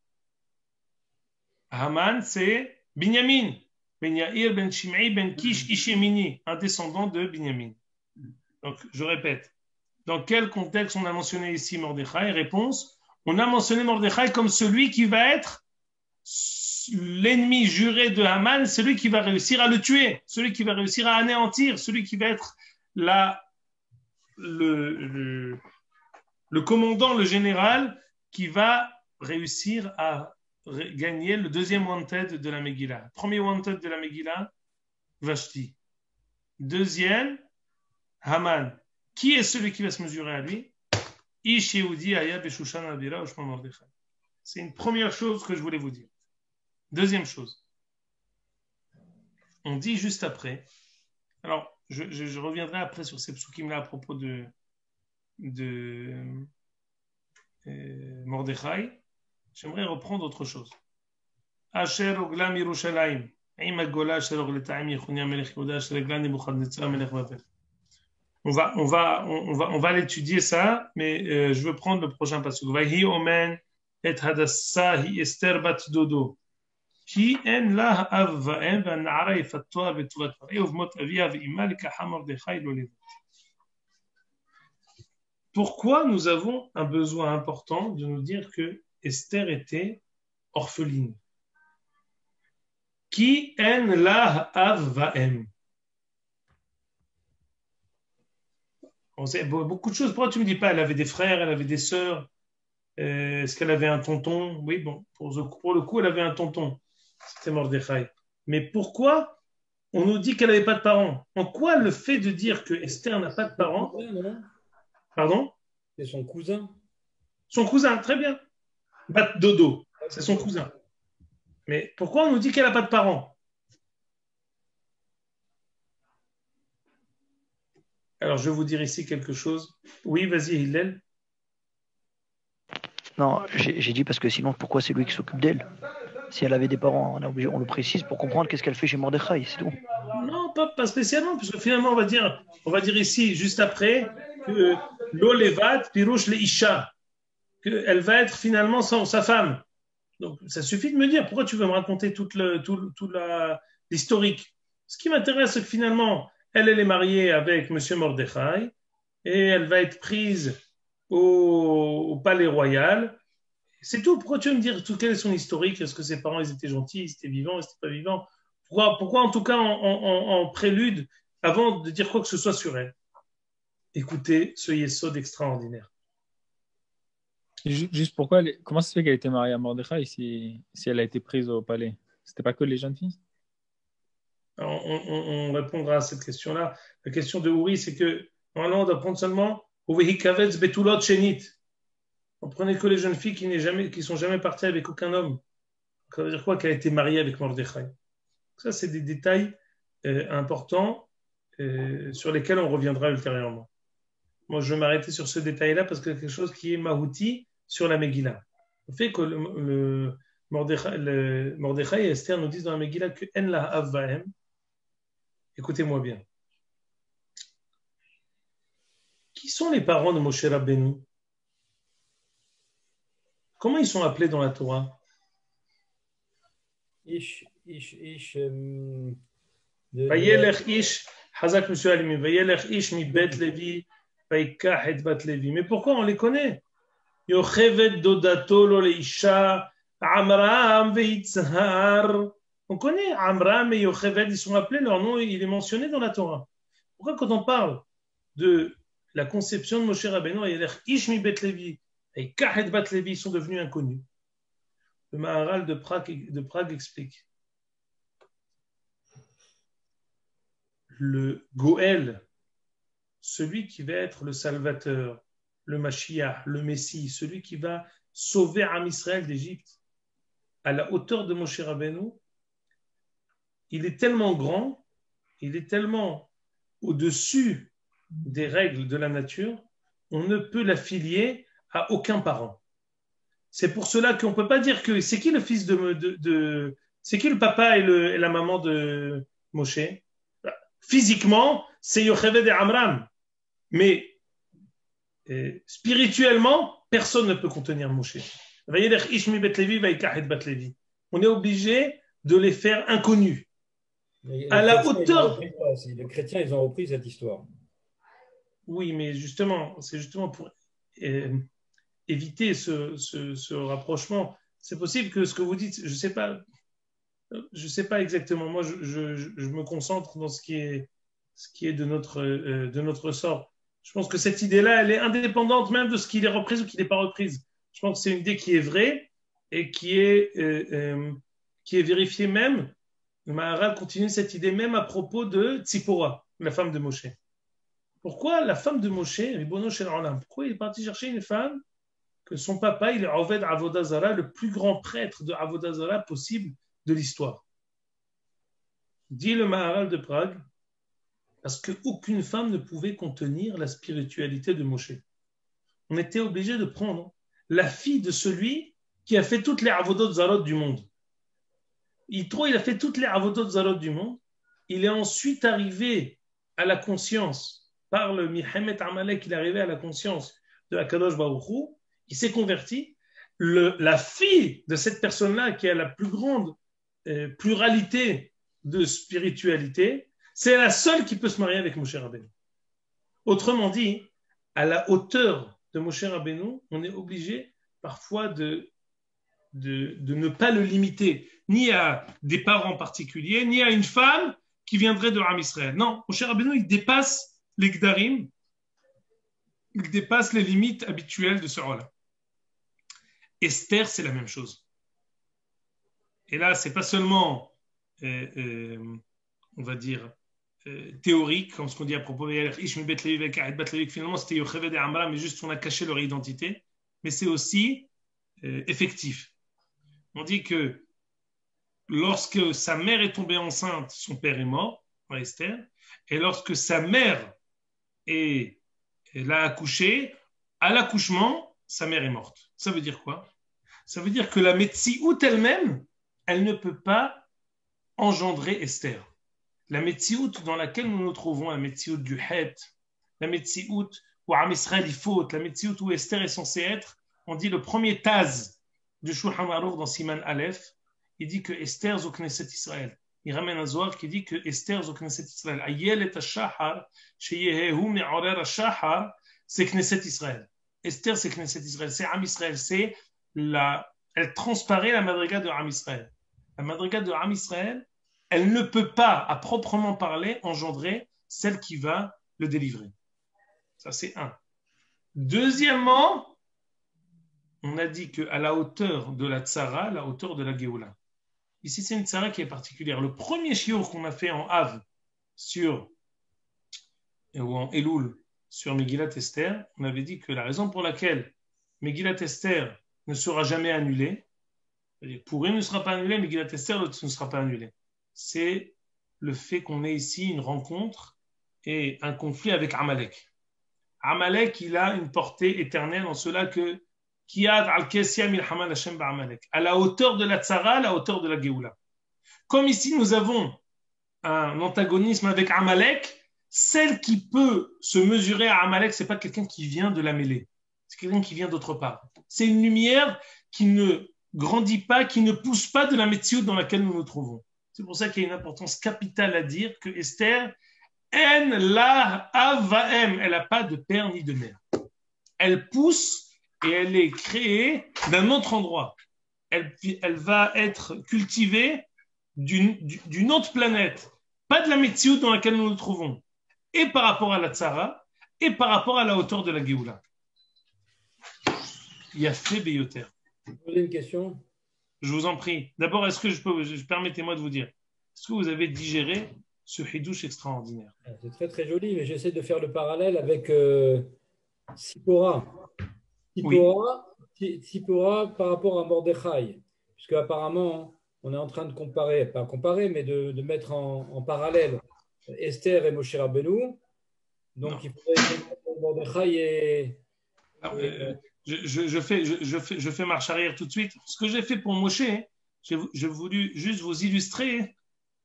Haman, c'est Binyamin. Ben Yair, Ben Shimei, Ben Kish, Ishemini, un descendant de Binyamin. Donc, je répète, dans quel contexte on a mentionné ici Mordechai? Réponse, on a mentionné Mordechai comme celui qui va être l'ennemi juré de Haman, celui qui va réussir à le tuer, celui qui va réussir à anéantir, celui qui va être le commandant, le général, qui va réussir à gagner le deuxième wanted de la Megillah. Premier wanted de la Megillah, Vashti. Deuxième, Haman. Qui est celui qui va se mesurer à lui? Ish Yehudi Aya Beshushan Abira Ushma Mordechai. C'est une première chose que je voulais vous dire. Deuxième chose. On dit juste après. Alors, je reviendrai après sur ces psukim-là à propos de Mordechai. J'aimerais reprendre autre chose. Asher oglam Yerushalayim. Im agola asher ogletaim Yechonia melech Yehuda asher eglan Nebuchadnezzar melech Babel. On va l'étudier ça, mais je veux prendre le prochain passage. Vahi omen et Hadassah hi Esther bat Dodo. Ki en la av va'em va'na'ara yifattoha betuvat parei uvmot aviha ve'ima lekaha Mordechai lo levat. Pourquoi nous avons un besoin important de nous dire que Esther était orpheline? Qui en la av va'em. On sait beaucoup de choses. Pourquoi tu ne me dis pas elle avait des frères, elle avait des sœurs? Est-ce qu'elle avait un tonton? Oui, bon, pour le coup, elle avait un tonton. C'était Mordechai. Mais pourquoi on nous dit qu'elle n'avait pas de parents? En quoi le fait de dire que Esther n'a pas de parents? Non. Pardon? C'est son cousin. Son cousin, très bien. Bat Dodo, c'est son cousin. Mais pourquoi on nous dit qu'elle n'a pas de parents? Alors, je vais vous dire ici quelque chose. Oui, vas-y, Hillel. Non, j'ai dit parce que sinon, pourquoi c'est lui qui s'occupe d'elle? Si elle avait des parents, on le précise pour comprendre qu'est-ce qu'elle fait chez Mordechai, c'est tout. Non, pas spécialement, parce que finalement, on va dire ici, juste après, que l'olevat pirouche le isha, qu'elle va être finalement sa femme. Donc, ça suffit de me dire, pourquoi tu veux me raconter toute l'historique? Ce qui m'intéresse, c'est que finalement, elle est mariée avec M. Mordechai, et elle va être prise au palais royal. C'est tout. Pourquoi tu veux me dire quel est son historique? Est-ce que ses parents ils étaient gentils, ils étaient vivants, ils n'étaient pas vivants? Pourquoi en tout cas en prélude, avant de dire quoi que ce soit sur elle? Écoutez ce yesod extraordinaire. Juste pourquoi, comment ça se fait qu'elle était mariée à Mordechai si elle a été prise au palais? C'était pas que les jeunes filles? Alors, on répondra à cette question-là. La question de Uri, c'est que normalement, on doit prendre seulement betulot shenit. On prenait que les jeunes filles qui sont jamais parties avec aucun homme. Ça veut dire quoi qu'elle a été mariée avec Mordechai? Ça, c'est des détails importants sur lesquels on reviendra ultérieurement. Moi, je vais m'arrêter sur ce détail-là parce que c'est quelque chose qui est mahouti sur la Megillah. Le fait que le Mordechai et Esther nous disent dans la Megillah que en la avvahem. Écoutez-moi bien. Qui sont les parents de Moshe Rabbeinu? Comment ils sont appelés dans la Torah? Ish. Vayelech ish, Hazak Monsieur Alimi, Vayelech ish mi Bet Levi, Vaikach et Bat Levi. Mais pourquoi on les connaît? Yochevet dodato lo leisha, Amram veitzhar. On connaît Amram et Yochevet, ils sont appelés, leur nom il est mentionné dans la Torah. Pourquoi quand on parle de la conception de Moshe Rabbeinu, Vayelech ish mi Bet Levi, Vaikach et Bat Levi, ils sont devenus inconnus. Le Maharal de Prague explique. Le Goël, celui qui va être le Salvateur, le Mashiach, le Messie, celui qui va sauver Am Israël d'Égypte, à la hauteur de Moshe Rabbeinu, il est tellement grand, il est tellement au-dessus des règles de la nature, on ne peut l'affilier à aucun parent. C'est pour cela qu'on ne peut pas dire que c'est qui le fils de c'est qui le papa et la maman de Moshe? Physiquement, c'est Yocheved et Amram. Mais spirituellement, personne ne peut contenir Moshe. On est obligé de les faire inconnus. À la hauteur. Les chrétiens, ils ont repris cette histoire. Oui, mais justement, c'est justement pour éviter ce rapprochement. C'est possible que ce que vous dites, je sais pas exactement. Moi, je me concentre dans ce qui est de notre sort. Je pense que cette idée-là, elle est indépendante même de ce qu'il est reprise ou qu'il n'est pas reprise. Je pense que c'est une idée qui est vraie et qui est vérifiée même. Le Maharal continue cette idée même à propos de Tzipora, la femme de Moshe. Pourquoi la femme de Moshe, pourquoi il est parti chercher une femme que son papa, il est Oved Avodah Zarah, le plus grand prêtre de Avodah Zarah possible de l'histoire? Dit le Maharal de Prague, parce qu'aucune femme ne pouvait contenir la spiritualité de Moshe. On était obligé de prendre la fille de celui qui a fait toutes les Avodot Zarot du monde. Il a fait toutes les Avodot Zarot du monde. Il est ensuite arrivé à la conscience, par le Mihamet Amalek, il est arrivé à la conscience de Akadosh Baruch Hu. Il s'est converti. La fille de cette personne-là qui a la plus grande pluralité de spiritualité, c'est la seule qui peut se marier avec Moshe Rabbeinu. Autrement dit, à la hauteur de Moshe Rabbeinu, on est obligé parfois de ne pas le limiter, ni à des parents particuliers, ni à une femme qui viendrait de Am Israël. Non, Moshe Rabbeinu, il dépasse les Gdarim, il dépasse les limites habituelles de ce rôle-là. Esther, c'est la même chose. Et là, c'est pas seulement, on va dire, théorique, comme ce qu'on dit à propos de Ishmi Bet Levi, finalement c'était Yocheved et Amram, mais juste on a caché leur identité. mais c'est aussi effectif. On dit que lorsque sa mère est tombée enceinte, son père est mort, Esther, et lorsque sa mère l'a accouché, à l'accouchement, sa mère est morte. Ça veut dire quoi? Ça veut dire que la Metsiout elle-même, elle ne peut pas engendrer Esther. La Metsiout dans laquelle nous nous trouvons, la Metsiout du Het, la Metsiout où Am Israël il faute, la Metsiout où Esther est censée être, on dit le premier Taz du Shulchan Aruch dans Siman Aleph, il dit que Esther zo Knesset Israël. Il ramène un Zohar qui dit que Esther zo Knesset Israël. Ayel et Ashahar, sheyehehu me'orer Ashahar, c'est Knesset Israël. Esther, c'est Knesset Israël, c'est Am Israël, elle transparaît la madriga de Am Israël. La madriga de Am Israël, elle ne peut pas, à proprement parler, engendrer celle qui va le délivrer. Ça, c'est un. Deuxièmement, on a dit qu'à la hauteur de la Tzara, la hauteur de la Géoula. Ici, c'est une Tzara qui est particulière. Le premier shiur qu'on a fait en Av ou en Elul sur Megillat Esther, on avait dit que la raison pour laquelle Megillat Esther ne sera jamais annulée, Purim ne sera pas annulé, Megillat Esther ne sera pas annulé. C'est le fait qu'on ait ici une rencontre et un conflit avec Amalek. Amalek, il a une portée éternelle en cela que à la hauteur de la Tzara, à la hauteur de la Géoula. Comme ici, nous avons un antagonisme avec Amalek, celle qui peut se mesurer à Amalek, ce n'est pas quelqu'un qui vient de la mêlée, c'est quelqu'un qui vient d'autre part. C'est une lumière qui ne grandit pas, qui ne pousse pas de la Metsiout dans laquelle nous nous trouvons. C'est pour ça qu'il y a une importance capitale à dire que Esther, en la avaem, elle n'a pas de père ni de mère. Elle pousse et elle est créée d'un autre endroit. Elle va être cultivée d'une autre planète, pas de la Metsiout dans laquelle nous nous trouvons, et par rapport à la Tzara, et par rapport à la hauteur de la Géoula. Il y a fait Beyoter. Vous posez une question? Je vous en prie. D'abord, permettez-moi de vous dire, est-ce que vous avez digéré ce hidouche extraordinaire? C'est très très joli, mais j'essaie de faire le parallèle avec Sipora. Sipora par rapport à Mordechai, puisque apparemment on est en train de comparer, pas comparer, mais de mettre en parallèle Esther et Moshe Rabbeinu. Donc non. Il faudrait que Mordechai et... Je fais marche arrière tout de suite. Ce que j'ai fait pour Moshe, j'ai voulu juste vous illustrer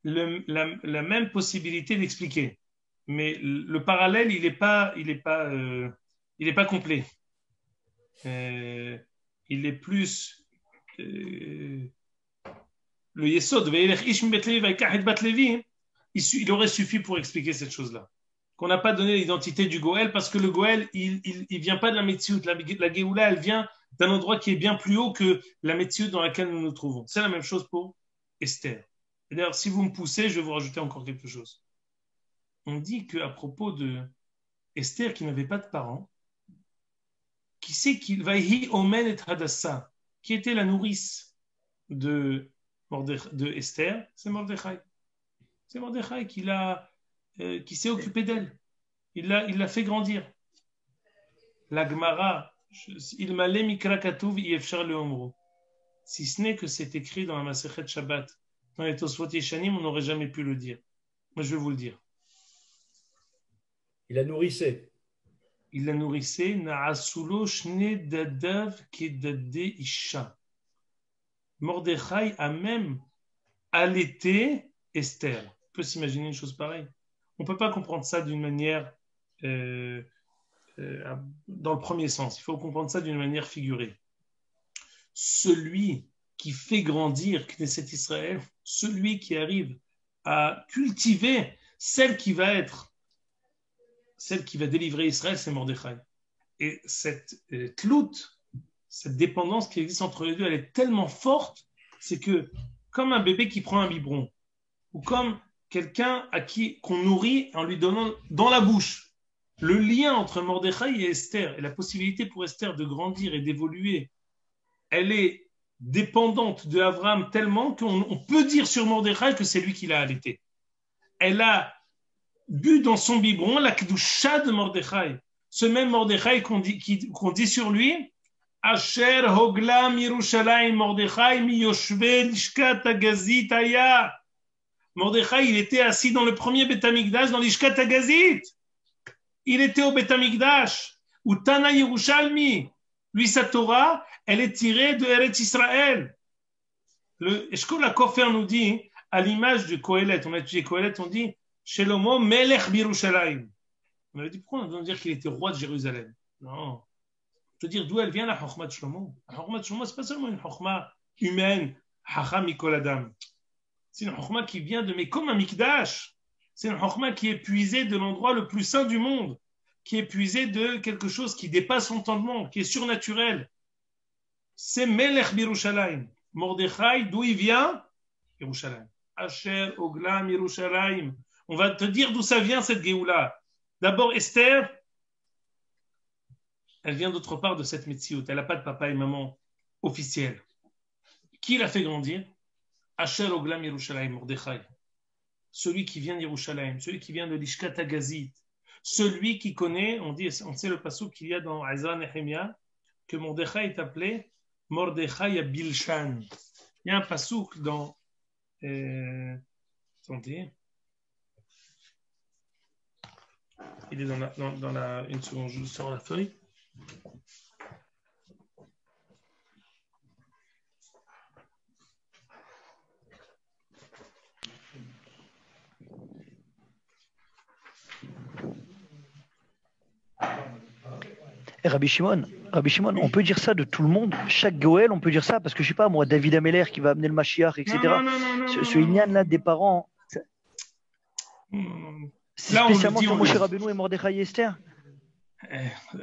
la même possibilité d'expliquer. Mais le parallèle, il n'est pas complet. Il est plus le Yesod, il aurait suffi pour expliquer cette chose-là. Qu'on n'a pas donné l'identité du Goël parce que le Goël, il vient pas de la Metsiout. La Géoula, elle vient d'un endroit qui est bien plus haut que la Metsiout dans laquelle nous nous trouvons. C'est la même chose pour Esther. Et d'ailleurs, si vous me poussez, je vais vous rajouter encore quelque chose. On dit qu'à propos de Esther qui n'avait pas de parents, qui c'est qu'il va y omen et Hadassah, qui était la nourrice de Esther, c'est Mordechai. C'est Mordechai qui s'est occupé d'elle. Il l'a fait grandir. La Gemara, il m'a mikra katuv yefshar leomro. Si ce n'est que c'est écrit dans la Masechet Shabbat, dans les Tosfot Yeshanim, on n'aurait jamais pu le dire. Moi, je vais vous le dire. Il la nourrissait. Il la nourrissait. Na'asulo shne dadav kedade isha. Mordechai a même allaité Esther. On peut s'imaginer une chose pareille. On ne peut pas comprendre ça d'une manière dans le premier sens. Il faut comprendre ça d'une manière figurée. Celui qui fait grandir Knesset Israël, celui qui arrive à cultiver celle qui va délivrer Israël, c'est Mordechai. Et cette tlout, cette dépendance qui existe entre les deux, elle est tellement forte, c'est que comme un bébé qui prend un biberon, ou comme quelqu'un qu'on nourrit en lui donnant dans la bouche. Le lien entre Mordechai et Esther et la possibilité pour Esther de grandir et d'évoluer, elle est dépendante de Abraham tellement qu'on peut dire sur Mordechai que c'est lui qui l'a allaité. Elle a bu dans son biberon la kedusha de Mordechai. Ce même Mordechai qu'on dit sur lui, Asher hogla mirushalayim Mordechai miyoshve lishkat hagazit haya. Mordechai, il était assis dans le premier Beth Amikdash, dans l'Ishkat Hagazit. Il était au Beth Amikdash. Ou Tana Yerushalmi. Lui, sa Torah, elle est tirée de Eretz Israël. Le Eshkol HaKofer nous dit, à l'image de Kohelet, on a étudié Kohelet, on dit Shelomo Melech Birushalayim. On avait dit pourquoi on doit dire qu'il était roi de Jérusalem? Non. Je veux dire d'où elle vient la Chokhmah de Shlomo. La Chokhmah de Shlomo, c'est pas seulement une Chokhmah humaine, Hacham Mikol Adam. C'est une Chokhmah qui vient de Mekom HaMikdash. C'est une Chokhmah qui est puisée de l'endroit le plus saint du monde, qui est puisée de quelque chose qui dépasse l'entendement, qui est surnaturel. C'est Melech Birushalayim. Mordechai, d'où il vient? Yerushalayim. Asher Oglam Yerushalayim. On va te dire d'où ça vient cette Géoula. D'abord, Esther, elle vient d'autre part de cette Metsiout. Elle n'a pas de papa et maman officiels. Qui l'a fait grandir? Asher Oglam Yerushalayim, Mordechai. Celui qui vient d'Yerushalayim, celui qui vient de l'Ishkat Hagazit, celui qui connaît, on sait le passouk qu'il y a dans Ezra Nehemia, que Mordechai est appelé Mordechai Bilshan. Il y a un passouk dans attendez. Il est dans la une seconde, je sors la feuille. Et Rabbi Shimon, on peut dire ça de tout le monde. Chaque Goël, on peut dire ça parce que je sais pas moi, David Ameller qui va amener le Mashiach, etc. Ce Inyan là des parents, c'est spécialement sur Moshe Rabbeinu et Mordechai et Esther.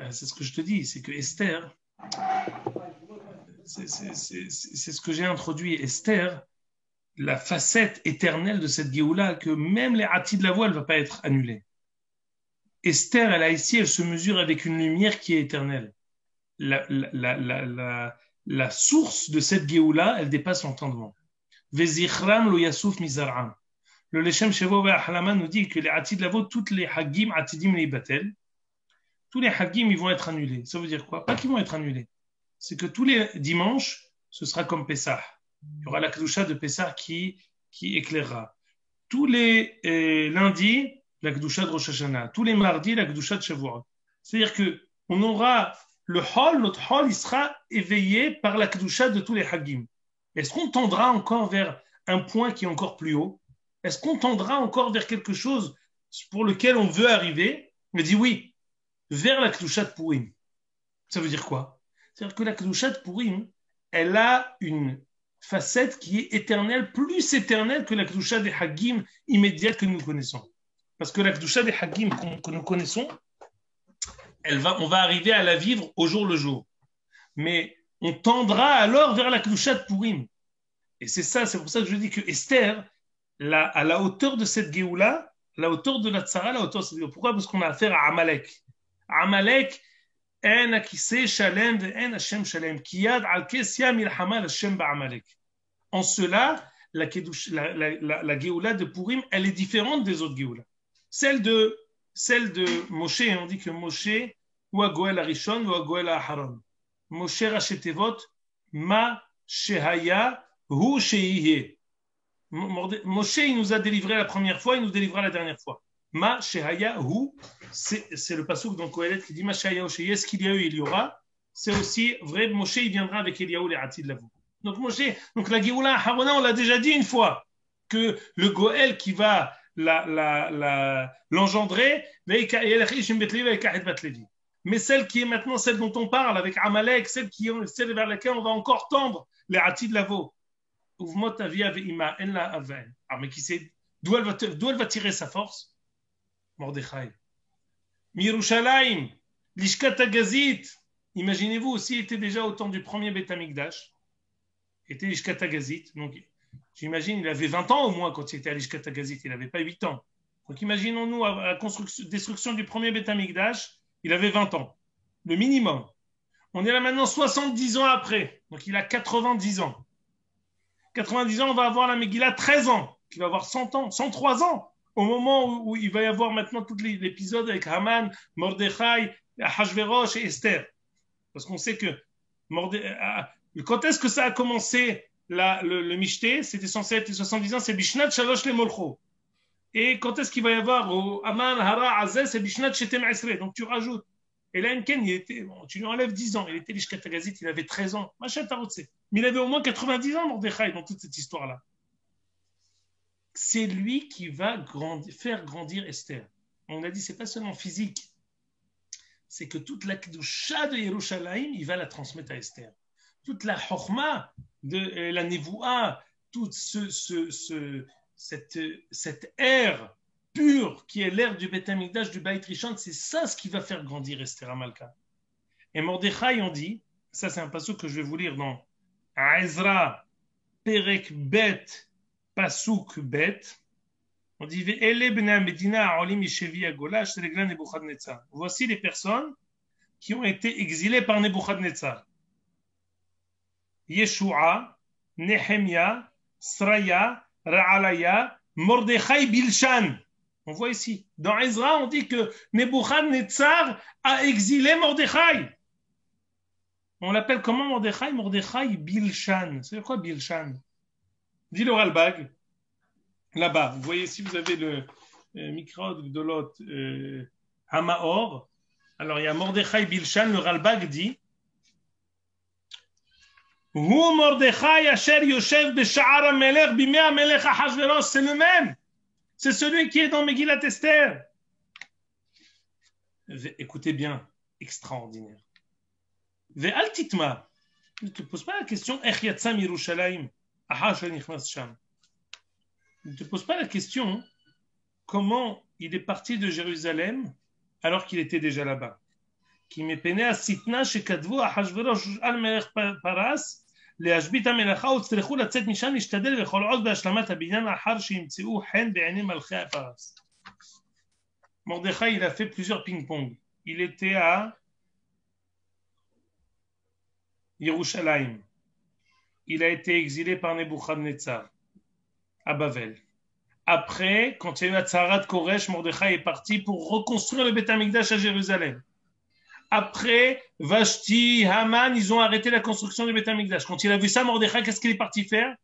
C'est ce que je te dis, c'est que Esther, c'est ce que j'ai introduit. Esther, la facette éternelle de cette Géoula, que même les Hati de la voix, elle ne va pas être annulée. Esther, elle se mesure avec une lumière qui est éternelle. La source de cette Géoula, elle dépasse l'entendement. Vezichram lo yasuf mizar'am. Le Leshem Shevo Ve'ahlama nous dit que les Hati de la voix, toutes les Hagim, Atidim les Batel, tous les Hagim, ils vont être annulés. Ça veut dire quoi? Pas qu'ils vont être annulés. C'est que tous les dimanches, ce sera comme Pessah. Il y aura la Kedusha de Pessah qui éclairera. Tous les lundis, la Kedusha de Rosh Hashanah. Tous les mardis, la Kedusha de Shavuot. C'est-à-dire qu'on aura notre hall, il sera éveillé par la Kedusha de tous les Hagim. Est-ce qu'on tendra encore vers un point qui est encore plus haut? Est-ce qu'on tendra encore vers quelque chose pour lequel on veut arriver? Il dit oui, vers la Kedusha de Purim. Ça veut dire quoi? C'est-à-dire que la Kedusha de Purim, elle a une facette qui est éternelle, plus éternelle que la Kedusha des Hagim immédiates que nous connaissons. Parce que la Kedusha des Hagim que nous connaissons, on va arriver à la vivre au jour le jour. Mais on tendra alors vers la Kedusha de Purim. Et c'est pour ça que je dis que Esther, à la hauteur de cette Géoula, la hauteur de la Tzara, la hauteur de cette Géoula. Pourquoi? Parce qu'on a affaire à Amalek. Amalek, en akise shalem ve'en Hashem shalem. Kiyad al kesya milhama Hashem ba'amalek. En cela, la Géoula de Purim, elle est différente des autres Géoulas. Celle de Moshe, on dit que Moshe, ou Goël Arishon, ou Goël Aharon. Moshe Rachetevot, Ma Shehaya, Hu Shehihe. Moshe, il nous a délivré la première fois, il nous délivrera la dernière fois. Ma Shehaya, Hu, c'est le passouk dans Kohelet qui dit Ma Shehaya, Hu Shehihe, ce qu'il y a eu, il y aura. C'est aussi vrai, Moshe, il viendra avec Eliyahu, les Hati de la voûte. Donc la Géoula Harona, on l'a déjà dit une fois, que le Goël qui va l'engendrer, mais celle qui est maintenant celle dont on parle avec Amalek, celle vers laquelle on va encore tendre les Hati de la veau. Mais qui sait d'où elle va tirer sa force? Mordechai. Mirushalayim, l'Ishkat Hagazit. Imaginez-vous aussi, il était déjà au temps du premier Beth Amikdash. Il était l'Ishkat Hagazit. Donc, j'imagine, il avait 20 ans au moins quand il était à l'Ishkat Hagazit. Il n'avait pas 8 ans. Donc, imaginons-nous, à la destruction du premier Beth Amikdash, il avait 20 ans. Le minimum. On est là maintenant 70 ans après. Donc, il a 90 ans. 90 ans, on va avoir la Megillah 13 ans. Il va avoir 100 ans, 103 ans. Au moment où il va y avoir maintenant tout l'épisode avec Haman, Mordechai, Hachvérosh et Esther. Parce qu'on sait que Quand est-ce que ça a commencé le Mishté? C'était censé être les 70 ans, c'est Bishnat Shalosh le Molcho. Et quand est-ce qu'il va y avoir au Aman Hara Azeh, c'est Bishnat Shetem Esre. Donc tu rajoutes. Et là, Enken, tu lui enlèves 10 ans. Il était l'Ishkat Tagazit, il avait 13 ans. Machin Tarotse. Mais il avait au moins 90 ans, Mordechai, dans toute cette histoire-là. C'est lui qui va faire grandir Esther. On a dit, c'est pas seulement physique. C'est que toute la Kedusha de Yerushalayim, il va la transmettre à Esther. Toute la Chokhma de la Nevoua, toute cette ère pure qui est l'ère du Beth Amikdash, du Beit Rishon, c'est ça ce qui va faire grandir Esther Amalka. Et Mordechai, on dit, ça c'est un passage que je vais vous lire dans Ezra, Perek Bet, Pasuk Bet, on dit voici les personnes qui ont été exilées par Nebuchadnezzar. Yeshua, Nehemia, Sraya, Ra'alaya, Mordechai Bilshan. On voit ici. Dans Ezra, on dit que Nebuchadnezzar a exilé Mordechai. On l'appelle comment Mordechai? Mordechai Bilshan. C'est quoi Bilshan? Dit le Ralbag. Là-bas, vous voyez, si vous avez le micro de l'autre Hamaor, alors il y a Mordechai Bilshan, le Ralbag dit Hu Mordechai Asher Yoshev Besha'ar HaMelech Bimei HaMelech Ahashverosh, c'est le même. C'est celui qui est dans Megillat Esther. Écoutez bien, extraordinaire. Ve'al titma, ne te pose pas la question Ech Yatzam Yerushalayim Ahasher Nichnas Sham. Ne te pose pas la question comment il est parti de Jérusalem alors qu'il était déjà là-bas. Qui m'épeinait à Sitna chez Kadvu à Hashverosh al-Melech Paras, להשבית המלאכה וצריכו לצאת משם להשתדל לכל עוד בהשלמת הבניין לאחר שימצאו חן בעיני מלכי הפרס. Mordechai, il a fait plusieurs ping-pong. Il était à Yerushalayim. Il a été exilé par Nebuchadnezzar à Bavel. Après, quand il y a eu la Tzarat Koresh, Mordechai est parti pour reconstruire le Beth Amikdash à Jérusalem. Après, Vashti, Haman, ils ont arrêté la construction du Beth Amikdash. Quand il a vu ça, Mordechai, qu'est-ce qu'il est parti faire?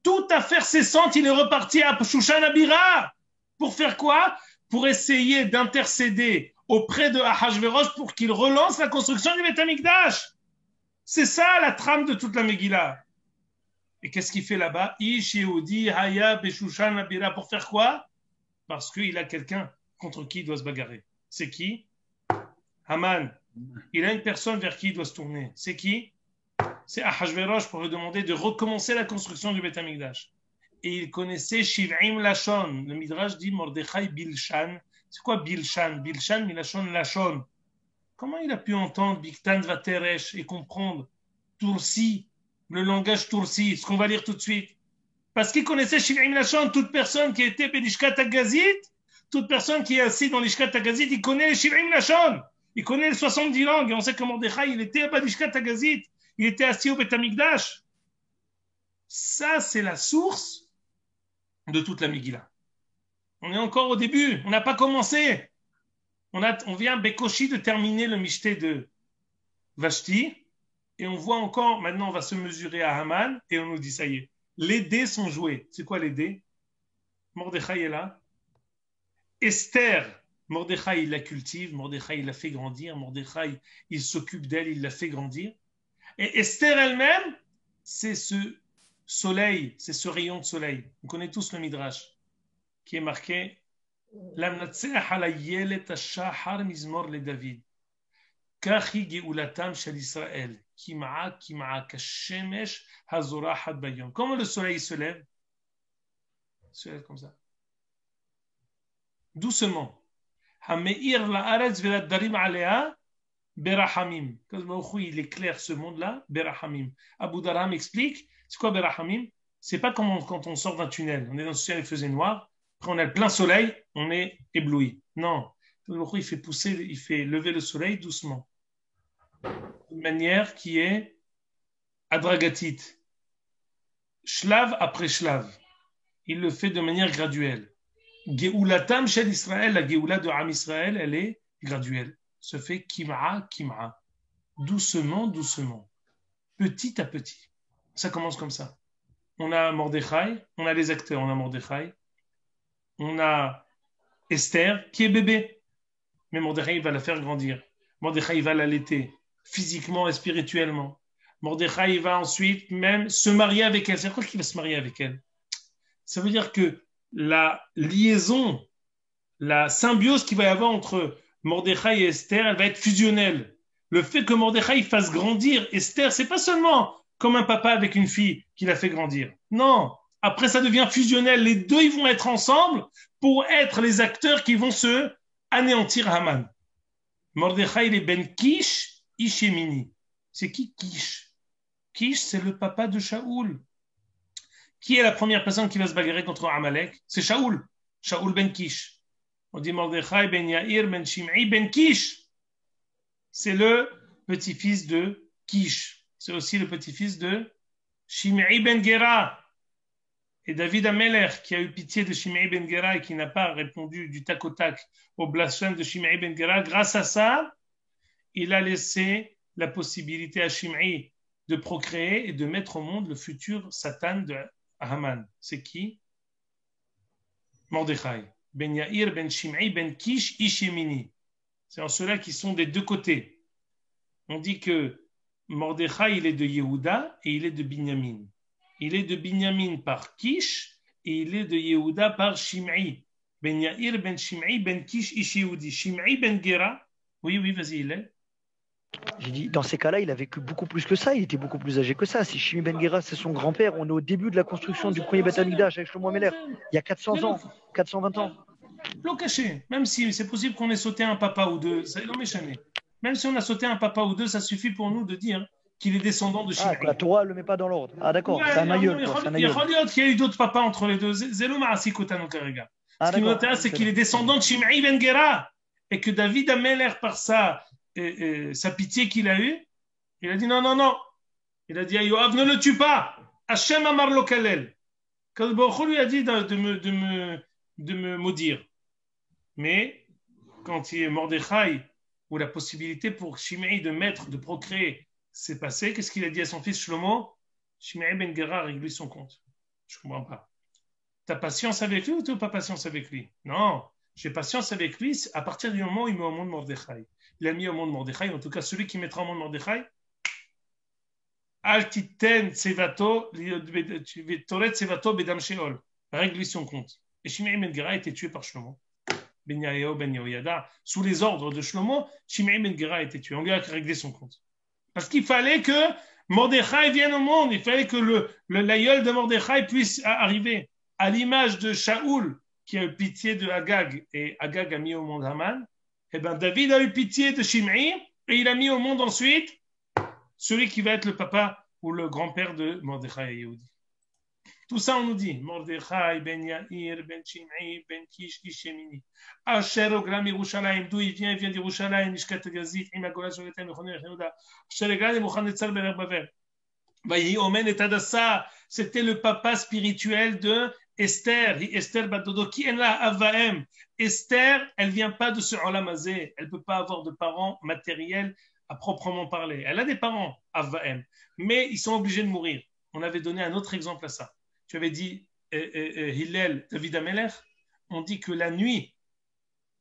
Toute affaire cessante, il est reparti à Shushan Abira. Pour faire quoi? Pour essayer d'intercéder auprès de Ahashverosh pour qu'il relance la construction du Beth Amikdash. C'est ça la trame de toute la Megillah. Et qu'est-ce qu'il fait là-bas? Ish Yehudi Haya Beshushan Abira. Pour faire quoi? Parce qu'il a quelqu'un contre qui il doit se bagarrer. C'est qui? Haman. Il a une personne vers qui il doit se tourner. C'est qui? C'est Ahashverosh pour lui demander de recommencer la construction du Beth Amikdash. Et il connaissait Shiv'im Lashon. Le Midrash dit Mordechai Bilshan. C'est quoi Bilshan? Bilshan Milashon Lashon. Comment il a pu entendre Biktan Vateresh et comprendre Tursi, le langage Tursi, ce qu'on va lire tout de suite? Parce qu'il connaissait Shiv'im Lashon. Toute personne qui était Belishkat Agazit, toute personne qui est assise dans l'Ishkat Agazit, il connaît les Shiv'im Lashon. Il connaît les 70 langues. Et on sait que Mordechai, il était à Belishkat Agazit. Il était assis au Beth Amikdash. Ça, c'est la source de toute la Megillah. On est encore au début. On n'a pas commencé. On vient Bekoshi de terminer le Mishté de Vashti. Et on voit encore, maintenant, on va se mesurer à Haman. Et on nous dit, ça y est, les dés sont joués. C'est quoi les dés? Mordechai est là. Esther, Mordechai, il la cultive. Mordechai, il la fait grandir. Mordechai, il s'occupe d'elle. Il la fait grandir. Et Esther elle-même, c'est ce soleil, c'est ce rayon de soleil. On connaît tous le Midrash qui est marqué Lamnatseach ala yelet hashachar mizmor le David. Kachi geulatam shel Israël. Kim'a kashemesh hazorachat bayom. Comment le soleil se lève? Il se lève comme ça. Doucement. Hameir la'aretz ve'laddarim alea. Berahamim. Il éclaire ce monde-là, Berahamim. Abu Darham explique, c'est quoi Berahamim? C'est pas comme quand on sort d'un tunnel. On est dans le ciel, il faisait noir. Après, on a le plein soleil, on est ébloui. Non. Il fait pousser, il fait lever le soleil doucement. D'une manière qui est adragatite. Shlav après shlav. Il le fait de manière graduelle. Geulatam shel Israël, la Geoula de Am Israël, elle est graduelle. Se fait kim'a, doucement, doucement. petit à petit. Ça commence comme ça. On a Mordechai, on a les acteurs, on a Mordechai, on a Esther qui est bébé. Mais Mordechai, il va la faire grandir. Mordechai, il va l'allaiter physiquement et spirituellement. Mordechai, il va ensuite même se marier avec elle. C'est quoi qu'il va se marier avec elle? Ça veut dire que la liaison, la symbiose qu'il va y avoir entre Mordechai et Esther, elle va être fusionnelle. Le fait que Mordechai fasse grandir Esther, c'est pas seulement comme un papa avec une fille qui l'a fait grandir. Non, après ça devient fusionnel. Les deux, ils vont être ensemble pour être les acteurs qui vont se anéantir Haman. Mordechai, il est Ben Kish, Ishemini. C'est qui Kish? Kish, c'est le papa de Shaoul. Qui est la première personne qui va se bagarrer contre Amalek? C'est Shaoul. Shaoul Ben Kish. On dit Mordechai Ben Yair Ben Shim'i Ben Kish. C'est le petit-fils de Kish. C'est aussi le petit-fils de Shim'i Ben Gera. Et David Ameler, qui a eu pitié de Shim'i Ben Gera et qui n'a pas répondu du tac au tac au blasphème de Shim'i Ben Gera, grâce à ça, il a laissé la possibilité à Shim'i de procréer et de mettre au monde le futur Satan de Haman. C'est qui? Mordechai. Ben Yair, Ben Shim'i, Ben Kish, Ishemini. C'est en cela qu'ils sont des deux côtés. On dit que Mordechai, il est de Yehuda et il est de Binyamin. Il est de Binyamin par Kish et il est de Yehuda par Shim'i. Ben Yair, Ben Shim'i, Ben Kish, Ish Yehudi. Shim'i, Ben Gera. Oui, vas-y, il est. J'ai dit, dans ces cas-là, il a vécu beaucoup plus que ça, il était beaucoup plus âgé que ça. Si Shimi Ben Gera, c'est son grand-père, on est au début de la construction du premier Beth Amikdash avec Shlomo Ameler. Il y a 400 ans, 420 ans. L'eau cachée, même si c'est possible qu'on ait sauté un papa ou deux, ça l'homme échané. Même si on a sauté un papa ou deux, ça suffit pour nous de dire qu'il est descendant de Shimei. Ah, la Torah ne le met pas dans l'ordre. Ah, d'accord, c'est un aïeul. Il y a eu d'autres papas entre les deux. Zelou Ma'asikotanu Karega. Ce qui nous intéresse, c'est qu'il est descendant de Shimei Ben Gera. Et que David Ameler, par sa pitié qu'il a eue, il a dit non. Il a dit à Yoav, ne le tue pas. Hachem Amar Lo Kalel. Quand Baruch lui a dit de me maudire. Mais quand il est Mordechai, où la possibilité pour Shimei de procréer s'est passée, qu'est-ce qu'il a dit à son fils Shlomo? Shimei Ben Gera règle son compte. Je ne comprends pas. Tu as patience avec lui ou tu n'as pas patience avec lui? Non, j'ai patience avec lui à partir du moment où il met au monde Mordechai. Il a mis au monde Mordechai, en tout cas celui qui mettra au monde Mordechai, Al titen tsevato, toret tsevato bedam sheol. Règle son compte. Et Shimei Ben Gera a été tué par Shlomo. Ben Yael, Ben Yehoyada, sous les ordres de Shlomo, Shimei Ben Gera a été tué. On lui a réglé son compte. Parce qu'il fallait que Mordechai vienne au monde. Il fallait que l'aïeul de Mordechai puisse arriver. À l'image de Shaoul, qui a eu pitié de Agag, et Agag a mis au monde Haman, et bien David a eu pitié de Shimei, et il a mis au monde ensuite celui qui va être le papa ou le grand-père de Mordechai et Yehudi. Tout ça, on nous dit, Mordechai, Ben Yair, Ben Shimei, Ben Kish, Ishemini. Asher Ogram Yerushalayim, d'où il vient d'Yerushalayim, Ishkat Gazit, Imagola Sholetem, Mechoner Yehuda. Asher Ogram Yerushalayim, Netzal Berer Bavel. Vayi Omen et Adassa, c'était le papa spirituel de Esther, Esther Badodo, qui est là, Avaem. Esther, elle vient pas de ce Olamazé, elle peut pas avoir de parents matériels à proprement parler. Elle a des parents, Avaem, mais ils sont obligés de mourir. On avait donné un autre exemple à ça. Tu avais dit Hillel, David Ameler, on dit que la nuit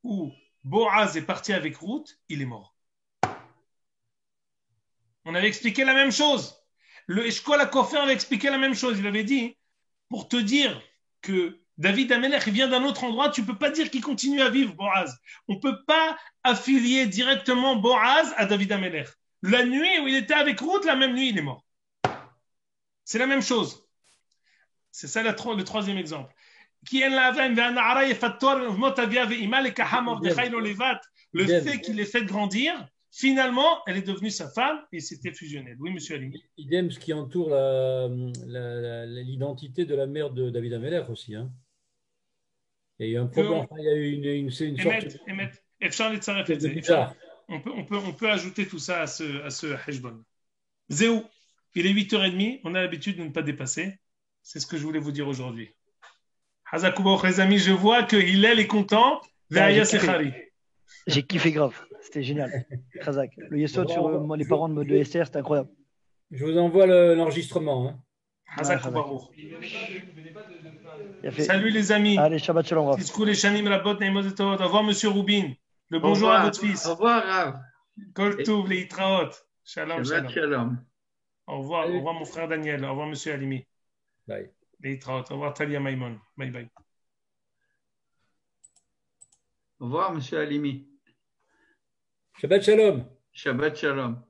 où Boaz est parti avec Ruth, il est mort. On avait expliqué la même chose. Le Eshkol HaKofer avait expliqué la même chose. Il avait dit, pour te dire que David Ameler vient d'un autre endroit, tu ne peux pas dire qu'il continue à vivre, Boaz. On ne peut pas affilier directement Boaz à David Ameler. La nuit où il était avec Ruth, la même nuit, il est mort. C'est la même chose. C'est ça le troisième exemple. Le fait qu'il ait fait grandir, finalement, elle est devenue sa femme et c'était fusionnel. Oui, monsieur Ali. Idem ce qui entoure l'identité de la mère de David Ameler aussi. Hein. Il y a eu un problème. Il y a eu une sorte de... On peut ajouter tout ça à ce heshbon. Zéou, il est 8h30, on a l'habitude de ne pas dépasser. C'est ce que je voulais vous dire aujourd'hui. Hazakouba, les amis, je vois que Hillel est content. J'ai kiffé grave. C'était génial. Khazak. Le Yesod sur les parents de Esther, c'était incroyable. Je vous envoie l'enregistrement. Hein. Hazak Baruch. Il a fait- Salut les amis. Allez, Shabbat Shalom, Rav. Tizkou les shanim rabot neimot et tov. Au revoir, monsieur Rubin. Le bonjour à votre fils. Au revoir, Rav. Kol Tov, les Itraot. Shalom, Shabbat shalom. shalom. Au revoir mon frère Daniel. Au revoir, monsieur Alimi. Bye. Les Itraot. Au revoir, Talia Maimon. Bye bye. Au revoir, monsieur Halimi. Shabbat Shalom. Shabbat shalom.